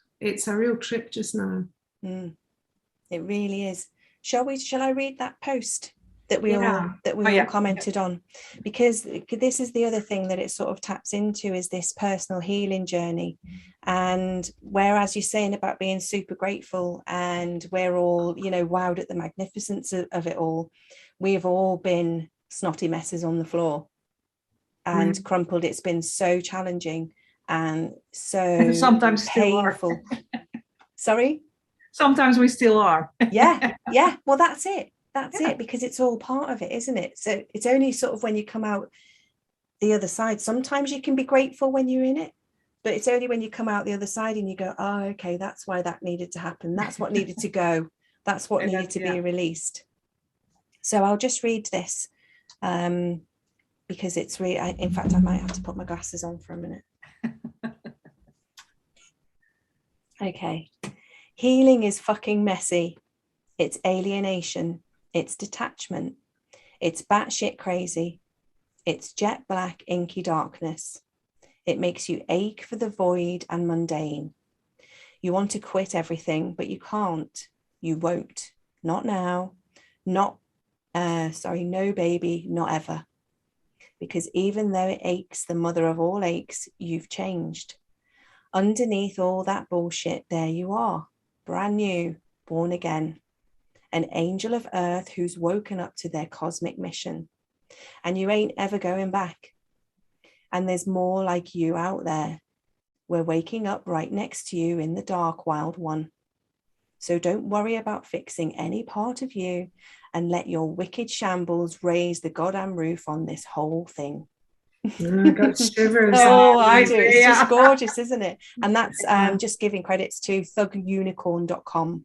a real trip just now. It really is. Shall I read that post that we all commented on? Because this is the other thing that it sort of taps into, is this personal healing journey. And whereas you're saying about being super grateful and we're all, you know, wowed at the magnificence of it all, we've all been snotty messes on the floor and crumpled. It's been so challenging and so sometimes painful. Sorry? Sometimes we still are. yeah well that's it because it's all part of it, isn't it? So it's only sort of when you come out the other side, sometimes you can be grateful when you're in it, but it's only when you come out the other side and you go, oh, okay, that's why that needed to happen, that's what needed to go, that's what needed to be released. So I'll just read this because it's really, in fact I might have to put my glasses on for a minute. Okay. Healing is fucking messy. It's alienation. It's detachment. It's batshit crazy. It's jet black, inky darkness. It makes you ache for the void and mundane. You want to quit everything, but you can't. You won't. Not now. No, baby, not ever. because even though it aches, the mother of all aches, you've changed. Underneath all that bullshit, there you are, brand new, born again, an angel of earth who's woken up to their cosmic mission. And you ain't ever going back. And there's more like you out there. We're waking up right next to you in the dark, wild one. So don't worry about fixing any part of you, and let your wicked shambles raise the goddamn roof on this whole thing. I got shivers. Oh, I do. It's just gorgeous, isn't it? And that's just giving credits to thugunicorn.com.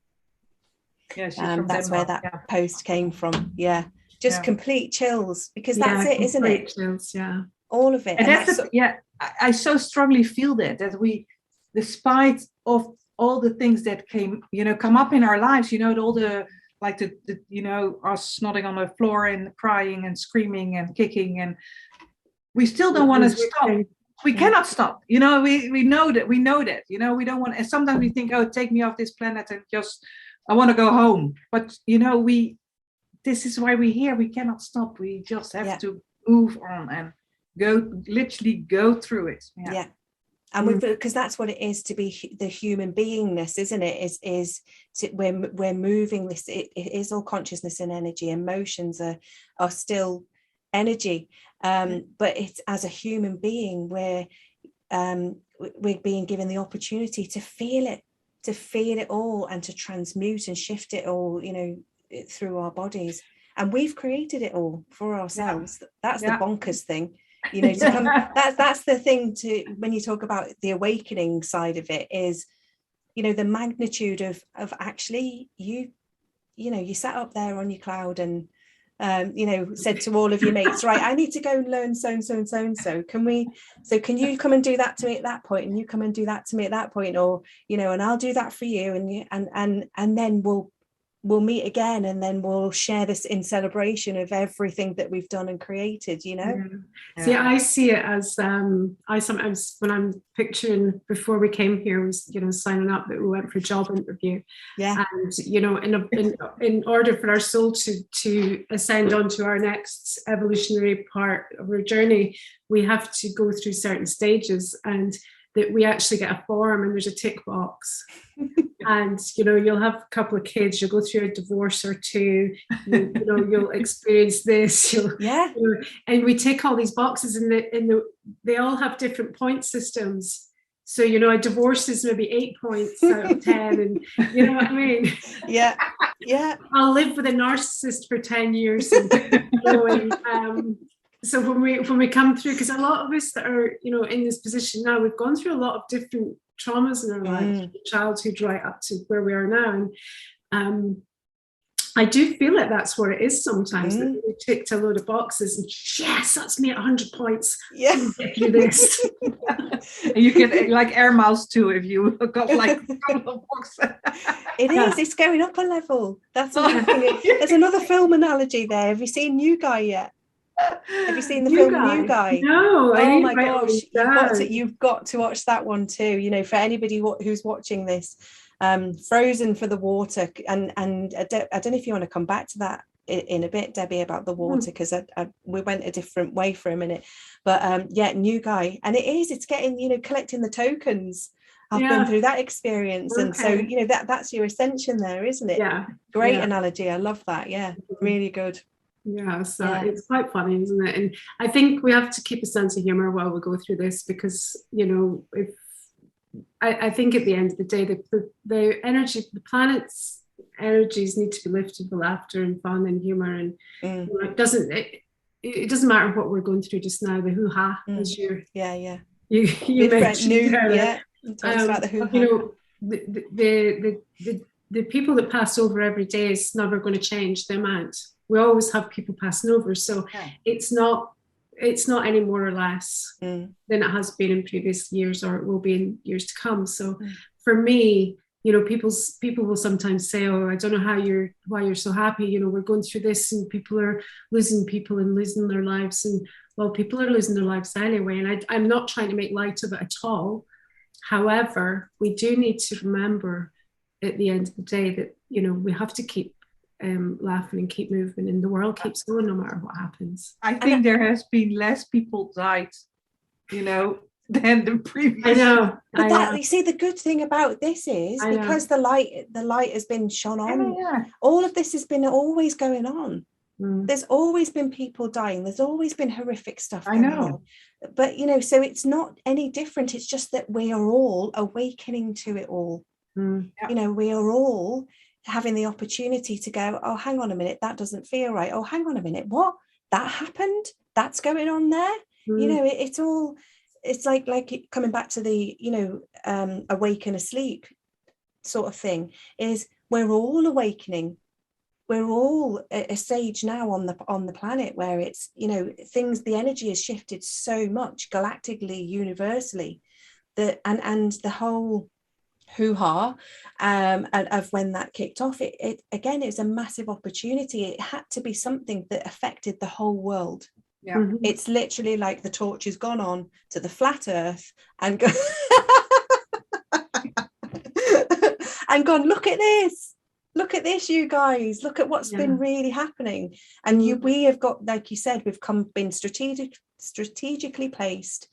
Yeah, that's where that post came from. Yeah, just complete chills, because that's it, isn't it? Chills, yeah. All of it. And I so strongly feel that we, despite of all the things that come up in our lives, all the us nodding on the floor and crying and screaming and kicking, and we still don't want to stop. We cannot stop. We know that. We don't want. And sometimes we think, oh, take me off this planet and just I want to go home. But this is why we're here. We cannot stop. We just have to move on and literally go through it. Yeah. And because that's what it is to be the human beingness, isn't it? We're moving this. It is all consciousness and energy. Emotions are still energy, but it's as a human being we're being given the opportunity to feel it all, and to transmute and shift it all, through our bodies. And we've created it all for ourselves. That's the bonkers thing. To come, that's the thing to when you talk about the awakening side of it, is the magnitude of actually you sat up there on your cloud and said to all of your mates, right, I need to go and learn so and so and so and so, can you come and do that to me at that point, and you come and do that to me at that point, or and I'll do that for you, and then we'll meet again, and then we'll share this in celebration of everything that we've done and created. See, I see it as I sometimes, when I'm picturing before we came here, was signing up that we went for a job interview, and in order for our soul to ascend onto our next evolutionary part of our journey, we have to go through certain stages, and that we actually get a form and there's a tick box. And you'll have a couple of kids, you'll go through a divorce or two, you'll experience this, and we tick all these boxes, and they all have different point systems. So a divorce is maybe 8 points out of 10, and you know what I mean. Yeah. I'll live with a narcissist for 10 years. So when we come through, because a lot of us that are in this position now, we've gone through a lot of different traumas in our lives, from childhood right up to where we are now, and I do feel like that's what it is sometimes, that we ticked a load of boxes and yes, that's me at 100 points. Get through this. You get like air miles too if you got like a couple of boxes. It's going up a level. That's another thing. There's another film analogy there. Have you seen New Guy yet? Have you seen the film New Guy? No. Oh my gosh, you've got to watch that one too. For anybody who's watching this, Frozen for the water, and I don't know if you want to come back to that in a bit, Debbie, about the water, because we went a different way for a minute, but New Guy, and it's getting collecting the tokens. I've been through that experience, and so that's your ascension there, isn't it? Great analogy. I love that. Really good. It's quite funny, isn't it? And I think we have to keep a sense of humor while we go through this, because if I think at the end of the day, the energy, the planet's energies need to be lifted with laughter and fun and humor, and it doesn't matter what we're going through just now. The hoo-ha as you mentioned earlier. Talks about the hoo-ha. The people that pass over every day is never going to change the amount. We always have people passing over, so it's not any more or less than it has been in previous years, or it will be in years to come. So for me, people will sometimes say, oh, I don't know why you're so happy, we're going through this and people are losing people and losing their lives, and well, people are losing their lives anyway, and I'm not trying to make light of it at all. However, we do need to remember at the end of the day that we have to keep laughing and keep moving, and the world keeps going no matter what happens. I think there has been less people died, than the previous. I know. But you see, the good thing about this is because the light has been shone on. All of this has been always going on. There's always been people dying. There's always been horrific stuff going on. But so it's not any different. It's just that we are all awakening to it all. We are all having the opportunity to go, oh, hang on a minute, that doesn't feel right. Oh, hang on a minute, what? That happened? That's going on there? It's all, it's like coming back to the, awake and asleep sort of thing, is we're all awakening. We're all at a stage now on the planet where it's, things, the energy has shifted so much galactically, universally, that and the whole hoo-ha and of when that kicked off, it again, it was a massive opportunity. It had to be something that affected the whole world. It's literally like the torch has gone on to the flat earth and and gone, look at this, you guys, look at what's been really happening. And we have got, like you said, we've been strategically placed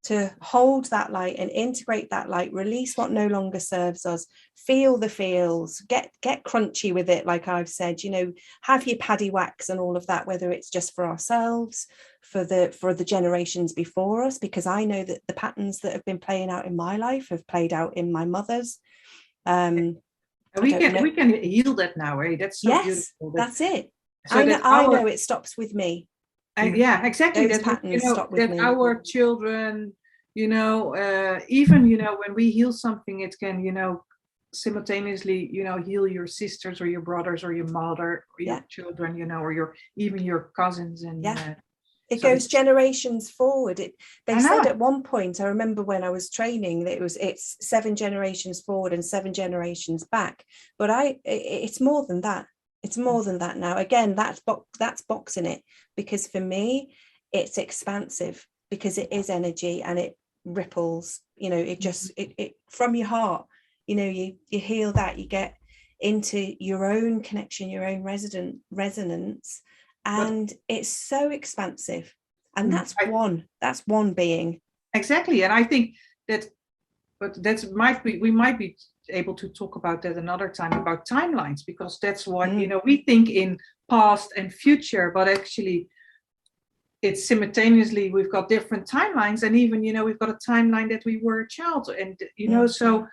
to hold that light and integrate that light, release what no longer serves us, feel the feels, get crunchy with it, like I've said, have your paddy wax and all of that, whether it's just for ourselves, for the generations before us, because I know that the patterns that have been playing out in my life have played out in my mother's. We can heal that now, eh? That's so beautiful. That's it. So I know it stops with me. Exactly. Those patterns stop with me. Our children, even when we heal something, it can simultaneously heal your sisters or your brothers or your mother or your children, or even your cousins, and it goes generations forward. They said at one point, I remember when I was training, that it's 7 generations forward and 7 generations back, but it's more than that. It's more than that now. Again, that's boxing it, because for me it's expansive, because it is energy and it ripples, it just it from your heart, you heal that, you get into your own connection, your own resonance, and it's so expansive. And that's one being. Exactly. And I think that, but we might be able to talk about that another time, about timelines, because that's what we think in past and future, but actually it's simultaneously, we've got different timelines, and even we've got a timeline that we were a child, and so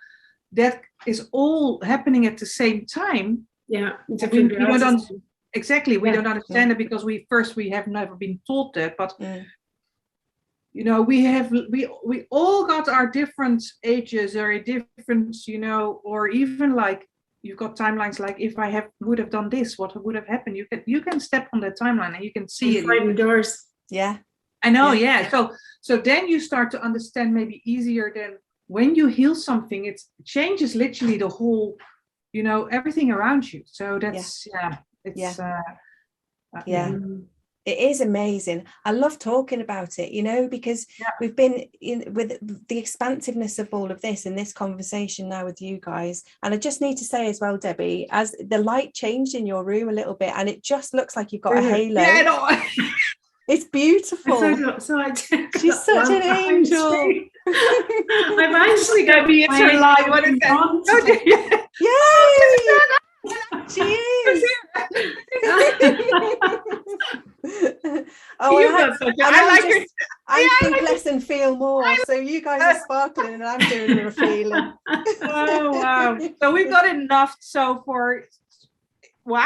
that is all happening at the same time. We don't exactly, we don't understand it, because we have never been taught that, but we all got our different ages, or different, or even like you've got timelines, like if I would have done this, what would have happened? You can step on the timeline and you can see it. Doors. Yeah. I know, So then you start to understand maybe easier than when you heal something, it changes literally the whole, everything around you. So that's It is amazing. I love talking about it, because we've been with the expansiveness of all of this in this conversation now with you guys. And I just need to say as well, Debbie, as the light changed in your room a little bit, and it just looks like you've got a halo. Yeah, no. It's beautiful. She's such an angel. I'm actually going to be in her life. What is that? Yay! She is. I think less and feel more. So you guys are sparkling and I'm doing a feeling. Oh wow! So we've got enough. So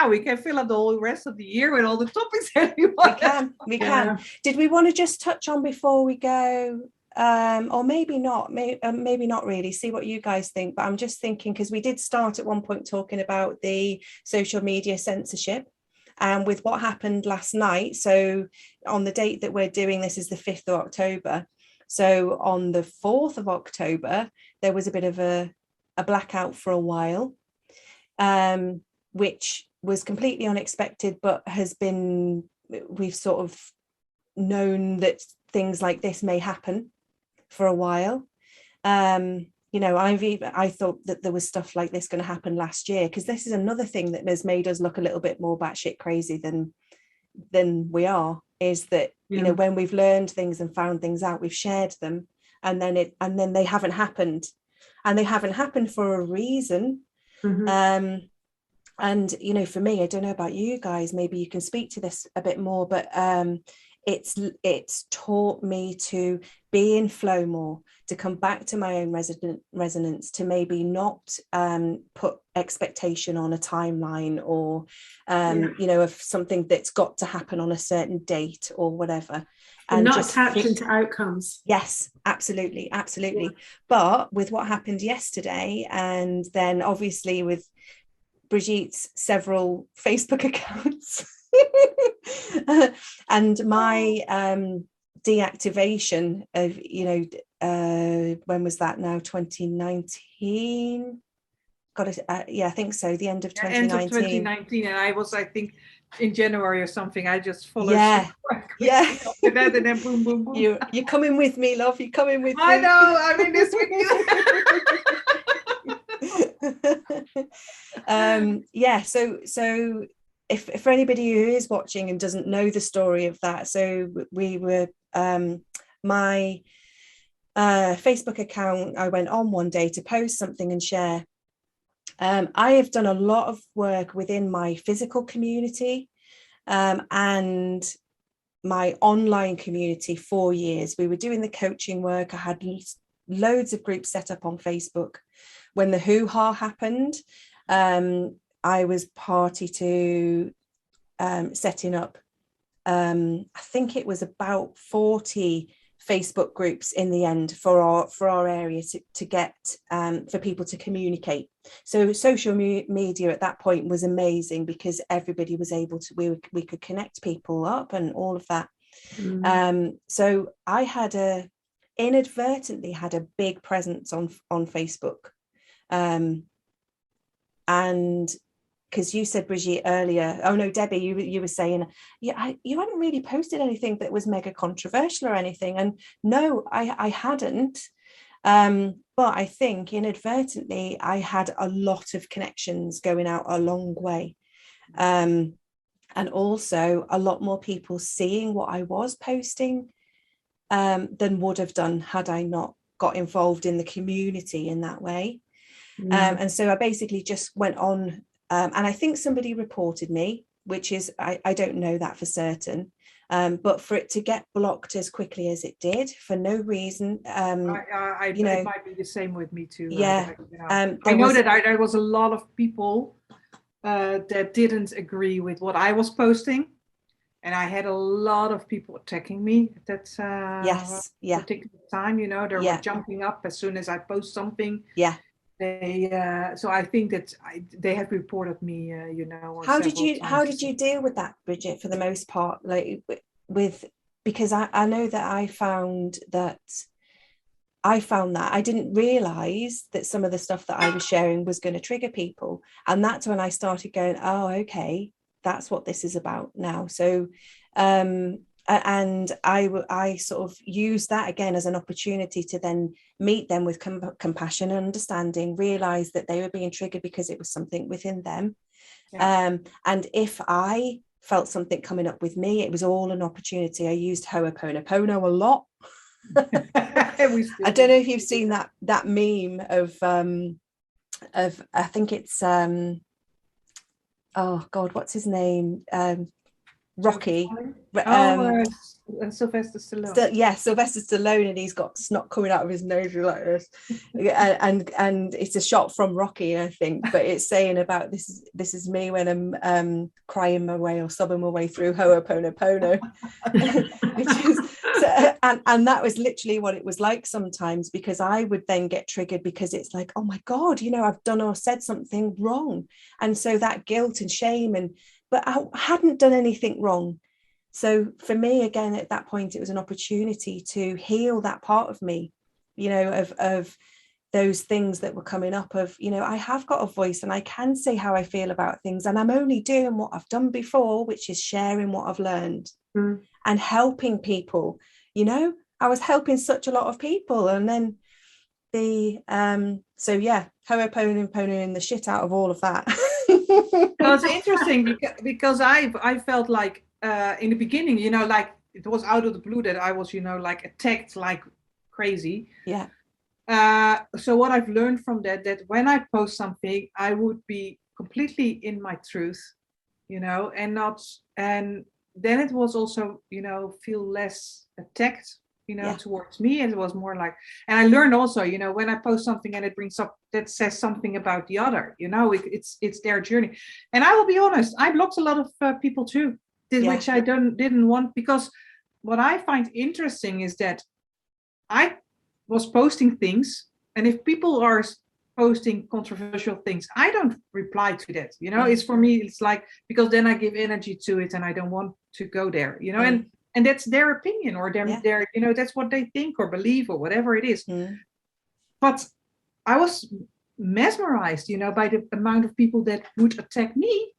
we can fill up the whole rest of the year with all the topics that we want. We can. Did we want to just touch on before we go? Or maybe not, maybe not really, see what you guys think, but I'm just thinking, because we did start at one point talking about the social media censorship, and with what happened last night. So on the date that we're doing this is the 5th of October. So on the 4th of October, there was a bit of a blackout for a while, which was completely unexpected, but we've sort of known that things like this may happen for a while. I thought that there was stuff like this going to happen last year, because this is another thing that has made us look a little bit more batshit crazy than we are, is that when we've learned things and found things out, we've shared them, and then they haven't happened, and they haven't happened for a reason. And for me, I don't know about you guys, maybe you can speak to this a bit more, but it's taught me to be in flow more, to come back to my own resonance, to maybe not put expectation on a timeline, or of something that's got to happen on a certain date or whatever, and not attaching to outcomes. Yes, absolutely. But with what happened yesterday, and then obviously with Brigitte's several Facebook accounts and my deactivation of, when was that now? 2019? I think so. The end of 2019. End of 2019, and I was, I think, in January or something. I just followed. Yeah. After that, and then boom, boom, boom. You're coming with me, love. You're coming with me. I know. I'm in this with you. So if for anybody who is watching and doesn't know the story of that, so we were my Facebook account, I went on one day to post something and share. I have done a lot of work within my physical community and my online community for years. We were doing the coaching work. I had loads of groups set up on Facebook. When the hoo-ha happened, I was party to setting up, I think it was about 40 Facebook groups in the end for our area to get for people to communicate. So social media at that point was amazing, because everybody was able to, we could connect people up and all of that. So I had inadvertently had a big presence on Facebook, and because you said, Brigitte, earlier, oh no, Debbie, you were saying, you hadn't really posted anything that was mega controversial or anything. And no, I hadn't. But I think inadvertently, I had a lot of connections going out a long way. And also a lot more people seeing what I was posting than would have done had I not got involved in the community in that way. And so I basically just went on. And I think somebody reported me, which is, I don't know that for certain, but for it to get blocked as quickly as it did for no reason. It might be the same with me too. Yeah. I know that there was a lot of people that didn't agree with what I was posting. And I had a lot of people attacking me at that particular time. They were jumping up as soon as I post something. Yeah. So I think that they have reported me, How did you deal with that, Brigitte, for the most part? Like because I know that I found that I didn't realize that some of the stuff that I was sharing was going to trigger people. And that's when I started going, oh, okay, that's what this is about now. So, and I sort of used that again as an opportunity to then meet them with compassion and understanding, realize that they were being triggered because it was something within them. Yeah. And if I felt something coming up with me, it was all an opportunity. I used Ho'oponopono a lot. I don't know if you've seen that meme of I think it's oh God, what's his name? Rocky. Sylvester Stallone. Sylvester Stallone, and he's got snot coming out of his nose like this, and it's a shot from Rocky, I think, but it's saying about this is me when I'm crying my way or sobbing my way through Ho'oponopono, which is and that was literally what it was like sometimes, because I would then get triggered because it's like, oh my God, I've done or said something wrong, and so that guilt and shame, but I hadn't done anything wrong. So for me, again, at that point, it was an opportunity to heal that part of me, of those things that were coming up of, I have got a voice and I can say how I feel about things. And I'm only doing what I've done before, which is sharing what I've learned and helping people. I was helping such a lot of people. And then So yeah, ho'oponoponoing the shit out of all of that. Well, it's interesting because I felt like in the beginning, you know, like it was out of the blue that I was, you know, like attacked like crazy. Yeah. So what I've learned from that when I post something, I would be completely in my truth, you know, and then it was also, you know, feel less attacked, you know, towards me. And it was more like, and I learned also, you know, when I post something and it brings up that says something about the other, you know, it's their journey. And I will be honest, I blocked a lot of people too, which I didn't want, because what I find interesting is that I was posting things, and if people are posting controversial things, I don't reply to that, you know. It's for me, it's like, because then I give energy to it and I don't want to go there, you know. And that's their opinion, or their you know, that's what they think or believe or whatever it is. But I was mesmerized, you know, by the amount of people that would attack me.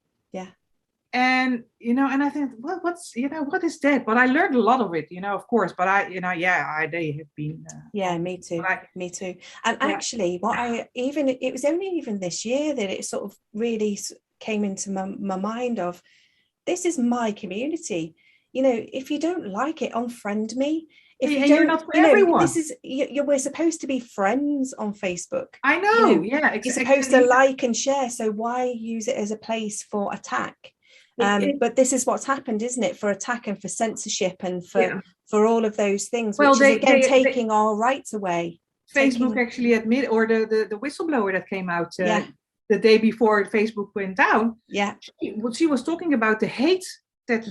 And you know, and I think, well, what's, you know, what is that? But I learned a lot of it, you know, of course. But I, you know, they have been. Me too. Me too. And actually, it was only even this year that it sort of really came into my mind of, this is my community. You know, if you don't like it, unfriend me. If you're not for everyone. This is we're supposed to be friends on Facebook. I know. You know, you're supposed to like and share. So why use it as a place for attack? But this is what's happened, isn't it, for attack and for censorship and for all of those things, which is again taking our rights away. Facebook actually admitted, or the whistleblower that came out the day before Facebook went down, she was talking about the hate that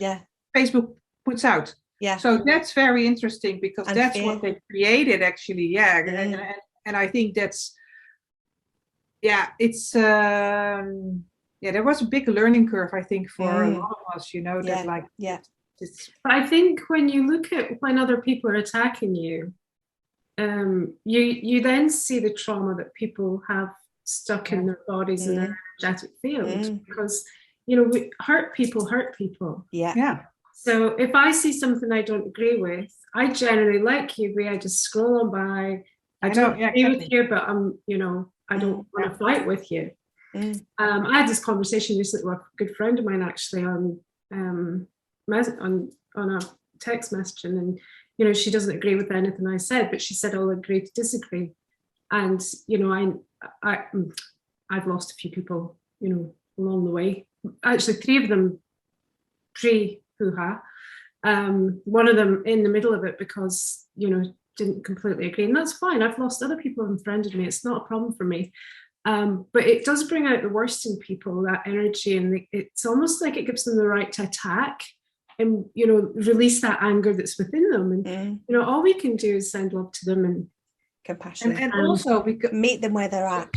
Facebook puts out. So that's very interesting, because that's what they created actually. And I think that's it's there was a big learning curve, I think, for a lot of us, you know, that like, I think when you look at when other people are attacking you, you then see the trauma that people have stuck in their bodies and their energetic field, because, you know, hurt people. So if I see something I don't agree with, I generally, like you, I just scroll on by. I don't agree with you, but you know, I don't want to fight with you. I had this conversation recently with a good friend of mine, actually, on a text messaging, and you know, she doesn't agree with anything I said, but she said, I'll agree to disagree. And you know, I've lost a few people, you know, along the way. Actually, 3 of them pre-hoo-ha. One of them in the middle of it, because, you know, didn't completely agree, and that's fine. I've lost other people who unfriended me. It's not a problem for me. But it does bring out the worst in people, that energy, and it's almost like it gives them the right to attack and, you know, release that anger that's within them. And you know, all we can do is send love to them and compassion, and also meet them where they're at.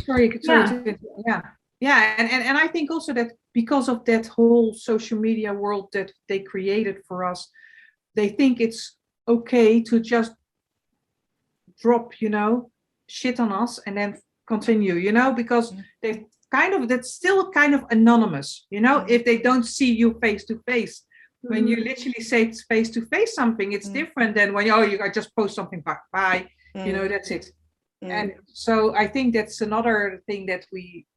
And I think also that because of that whole social media world that they created for us, they think it's okay to just drop, you know, shit on us and then continue, you know, because that's still kind of anonymous, you know. If they don't see you face to face, when you literally say face to face something, it's different than when you just post something back, bye, you know, that's it. And so I think that's another thing that we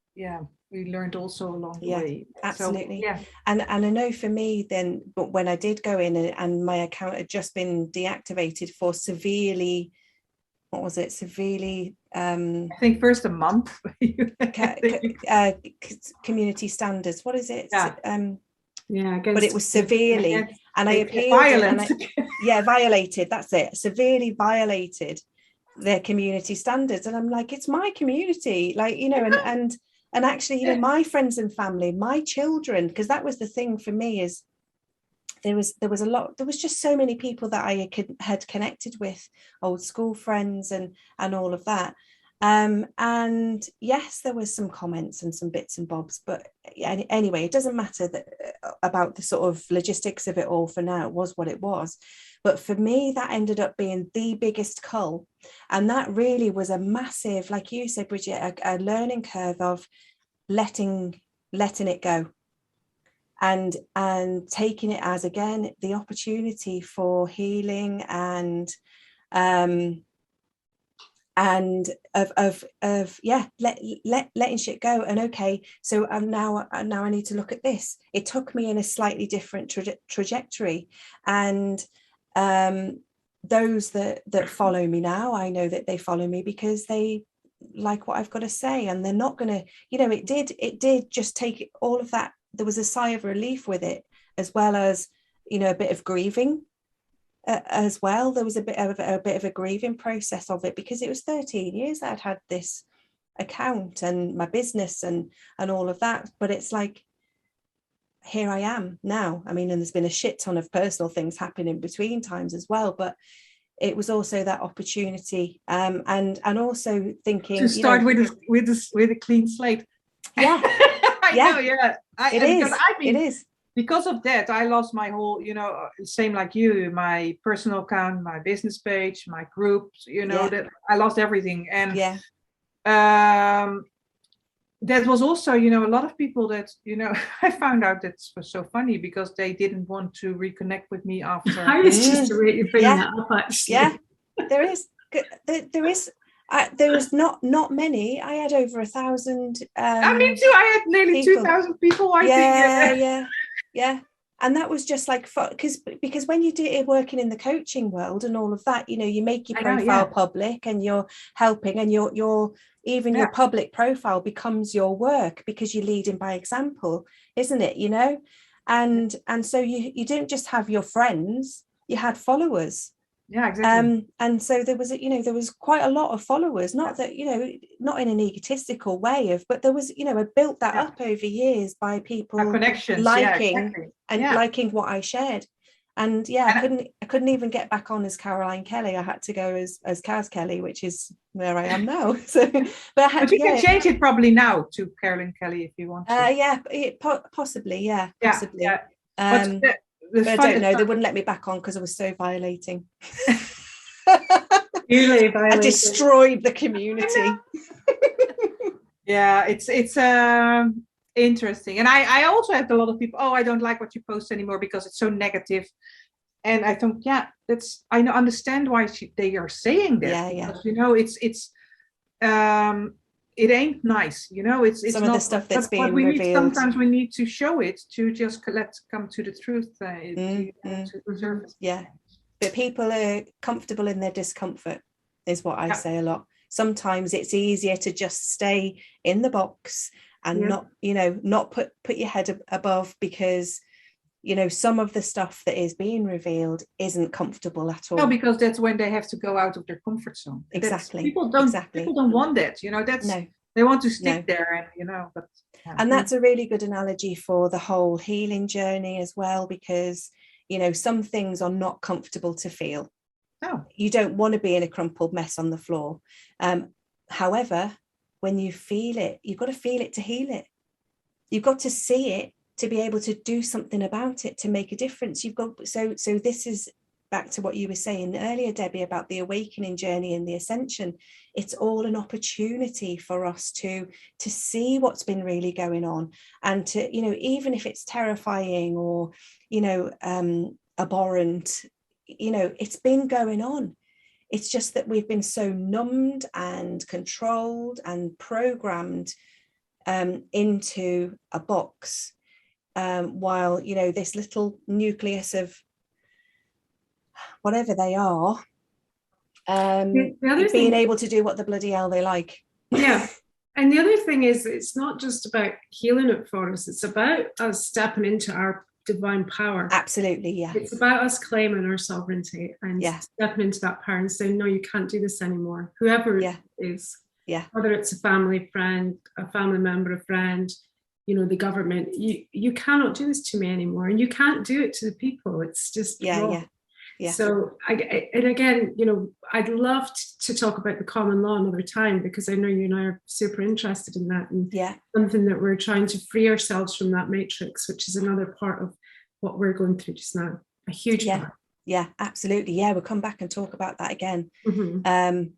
learned also along the way. Absolutely. So, and I know for me then, but when I did go in and my account had just been deactivated for severely, what was it? Severely, I think first a month. Community standards. What is it? But it was severely, and I appealed. Violated. That's it. Severely violated their community standards, and I'm like, it's my community, like, you know, and actually, you know, my friends and family, my children, because that was the thing for me, is there was just so many people that I had connected with, old school friends and all of that. And yes, there was some comments and some bits and bobs, but anyway, it doesn't matter about the sort of logistics of it all. For now, it was what it was. But for me, that ended up being the biggest cull. And that really was a massive, like you said, Brigitte, a learning curve of letting it go. And taking it as, again, the opportunity for healing and and letting shit go. And okay, so now I need to look at this. It took me in a slightly different trajectory, and those that follow me now, I know that they follow me because they like what I've got to say, and they're not going to, it did just take all of that. There was a sigh of relief with it, as well as, a bit of grieving as well. There was a bit of a grieving process of it, because it was 13 years that I'd had this account and my business and all of that. But it's like, here I am now. I mean, and there's been a shit ton of personal things happening in between times as well, but it was also that opportunity, and also thinking to start with a clean slate. Yeah. I know, yeah. It is. Because of that, I lost my whole, same like you, my personal account, my business page, my groups, that I lost everything. And that was also, a lot of people that, I found out that was so funny, because they didn't want to reconnect with me after. I was just bringing that up, actually. Yeah, there is. There was not many. I had over 1,000. Me too. I had nearly 2,000 people. I think. Yeah. And that was just like, because when you do it working in the coaching world and all of that, you make your profile public, and you're helping, and your public profile becomes your work, because you're leading by example, isn't it? And so you didn't just have your friends, you had followers. Yeah, exactly. And so there was quite a lot of followers, not that, not in an egotistical way but there was, I built that up over years by people liking liking what I shared. And I couldn't even get back on as Caroline Kelly. I had to go as Kaz Kelly, which is where I am now. So, but you can change it probably now to Caroline Kelly if you want to. Possibly. Possibly. Yeah. But I don't know. They wouldn't let me back on because I was so violating. I destroyed the community. Yeah, it's interesting. And I also had a lot of people, I don't like what you post anymore because it's so negative. And I thought, I understand why they are saying that. Because, it's it ain't nice, it's some not of the stuff that's being revealed. Sometimes we need to show it to just come to the truth. But people are comfortable in their discomfort, is what I say a lot. Sometimes it's easier to just stay in the box and not put your head above, because some of the stuff that is being revealed isn't comfortable at all. No, because that's when they have to go out of their comfort zone. Exactly. People don't want that. They want to stick there, and and that's a really good analogy for the whole healing journey as well, because some things are not comfortable to feel. No, you don't want to be in a crumpled mess on the floor. However, when you feel it, you've got to feel it to heal it. You've got to see it to be able to do something about it, to make a difference. So this is back to what you were saying earlier, Debbie, about the awakening journey and the ascension. It's all an opportunity for us to see what's been really going on, and to, even if it's terrifying or, abhorrent, it's been going on. It's just that we've been so numbed and controlled and programmed into a box, while this little nucleus of whatever they are, being able to do what the bloody hell they like. And the other thing is, it's not just about healing it for us, it's about us stepping into our divine power. Absolutely. It's about us claiming our sovereignty and stepping into that power and saying, no, you can't do this anymore, whoever it is. Whether it's a family friend, a family member, a friend, the government, you cannot do this to me anymore, and you can't do it to the people. It's just wrong. So and again, I'd love to talk about the common law another time, because I know you and I are super interested in that, and something that we're trying to free ourselves from, that matrix, which is another part of what we're going through just now, a huge part. Absolutely. We'll come back and talk about that again,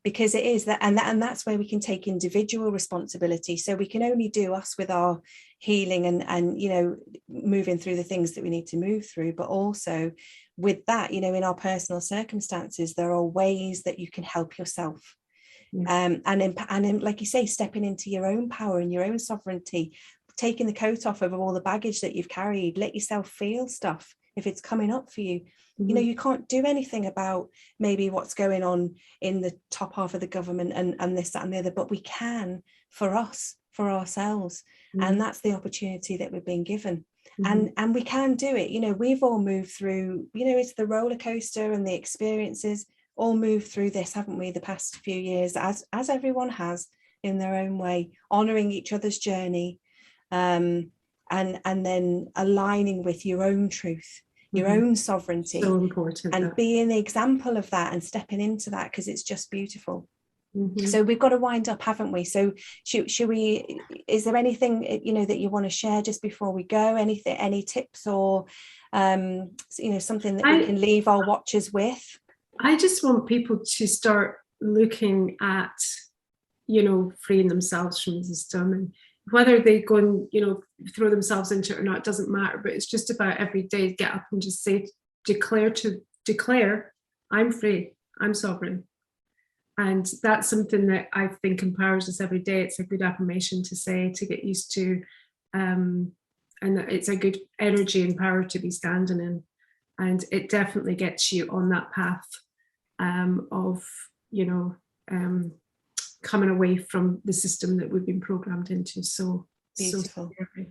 because it is that, and that's where we can take individual responsibility. So we can only do us with our healing and moving through the things that we need to move through, but also with that, in our personal circumstances, there are ways that you can help yourself. And like you say, stepping into your own power and your own sovereignty, taking the coat off of all the baggage that you've carried. Let yourself feel stuff if it's coming up for you. You know, you can't do anything about maybe what's going on in the top half of the government and this, that and the other, but we can for us, for ourselves. And that's the opportunity that we've been given. And we can do it. You know, we've all moved through, you know, it's the roller coaster and the experiences, all moved through this, haven't we, the past few years, as everyone has in their own way, honouring each other's journey, and then aligning with your own truth, your own sovereignty. So important. And being the example of that and stepping into that, because it's just beautiful. So we've got to wind up, haven't we? So should we, is there anything, you know, that you want to share just before we go? Anything, any tips or, you know, something that we can leave our watchers with? I just want people to start looking at, you know, freeing themselves from the system, and whether they go and, you know, throw themselves into it or not, it doesn't matter, but it's just about every day get up and just say, declare, I'm free, I'm sovereign. And that's something that I think empowers us every day. It's a good affirmation to say, to get used to, and it's a good energy and power to be standing in. And it definitely gets you on that path of, you know, coming away from the system that we've been programmed into. So beautiful. So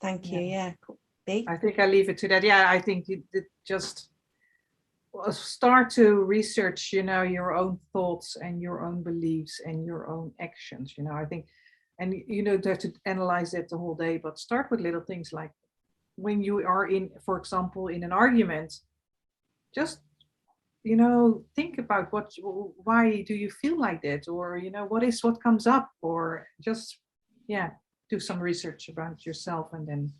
thank you. Yeah. Cool. I think I leave it to that. Yeah, I think you just start to research, you know, your own thoughts and your own beliefs and your own actions. You know, I think, and you don't have to analyze it the whole day, but start with little things like when you are in, for example, in an argument, just, you know, think about why do you feel like that, or, you know, what comes up, or just, yeah, do some research about yourself, and then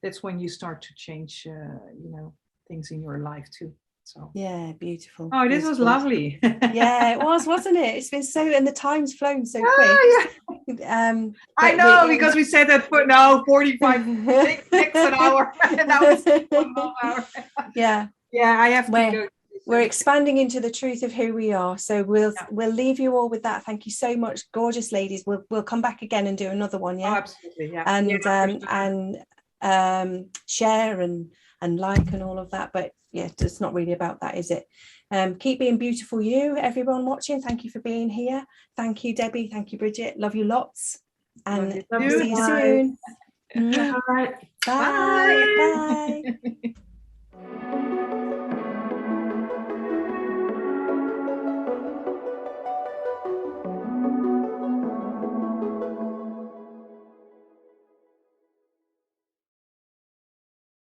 that's when you start to change, you know, things in your life too. So yeah, beautiful. Oh, this was lovely. Yeah, it was, wasn't it? It's been so, and the time's flown so quick. Yeah. I know, because we said that for now 45 minutes an hour, and now it's 1 more hour. Yeah, I have to go. We're expanding into the truth of who we are. So we'll leave you all with that. Thank you so much, gorgeous ladies. We'll come back again and do another one. Yeah, oh, absolutely. Yeah, and share and like and all of that. But yeah, it's not really about that, is it? Keep being beautiful, you, everyone watching. Thank you for being here. Thank you, Debbie. Thank you, Brigitte. Love you lots. And see you soon. Bye. Bye. Bye.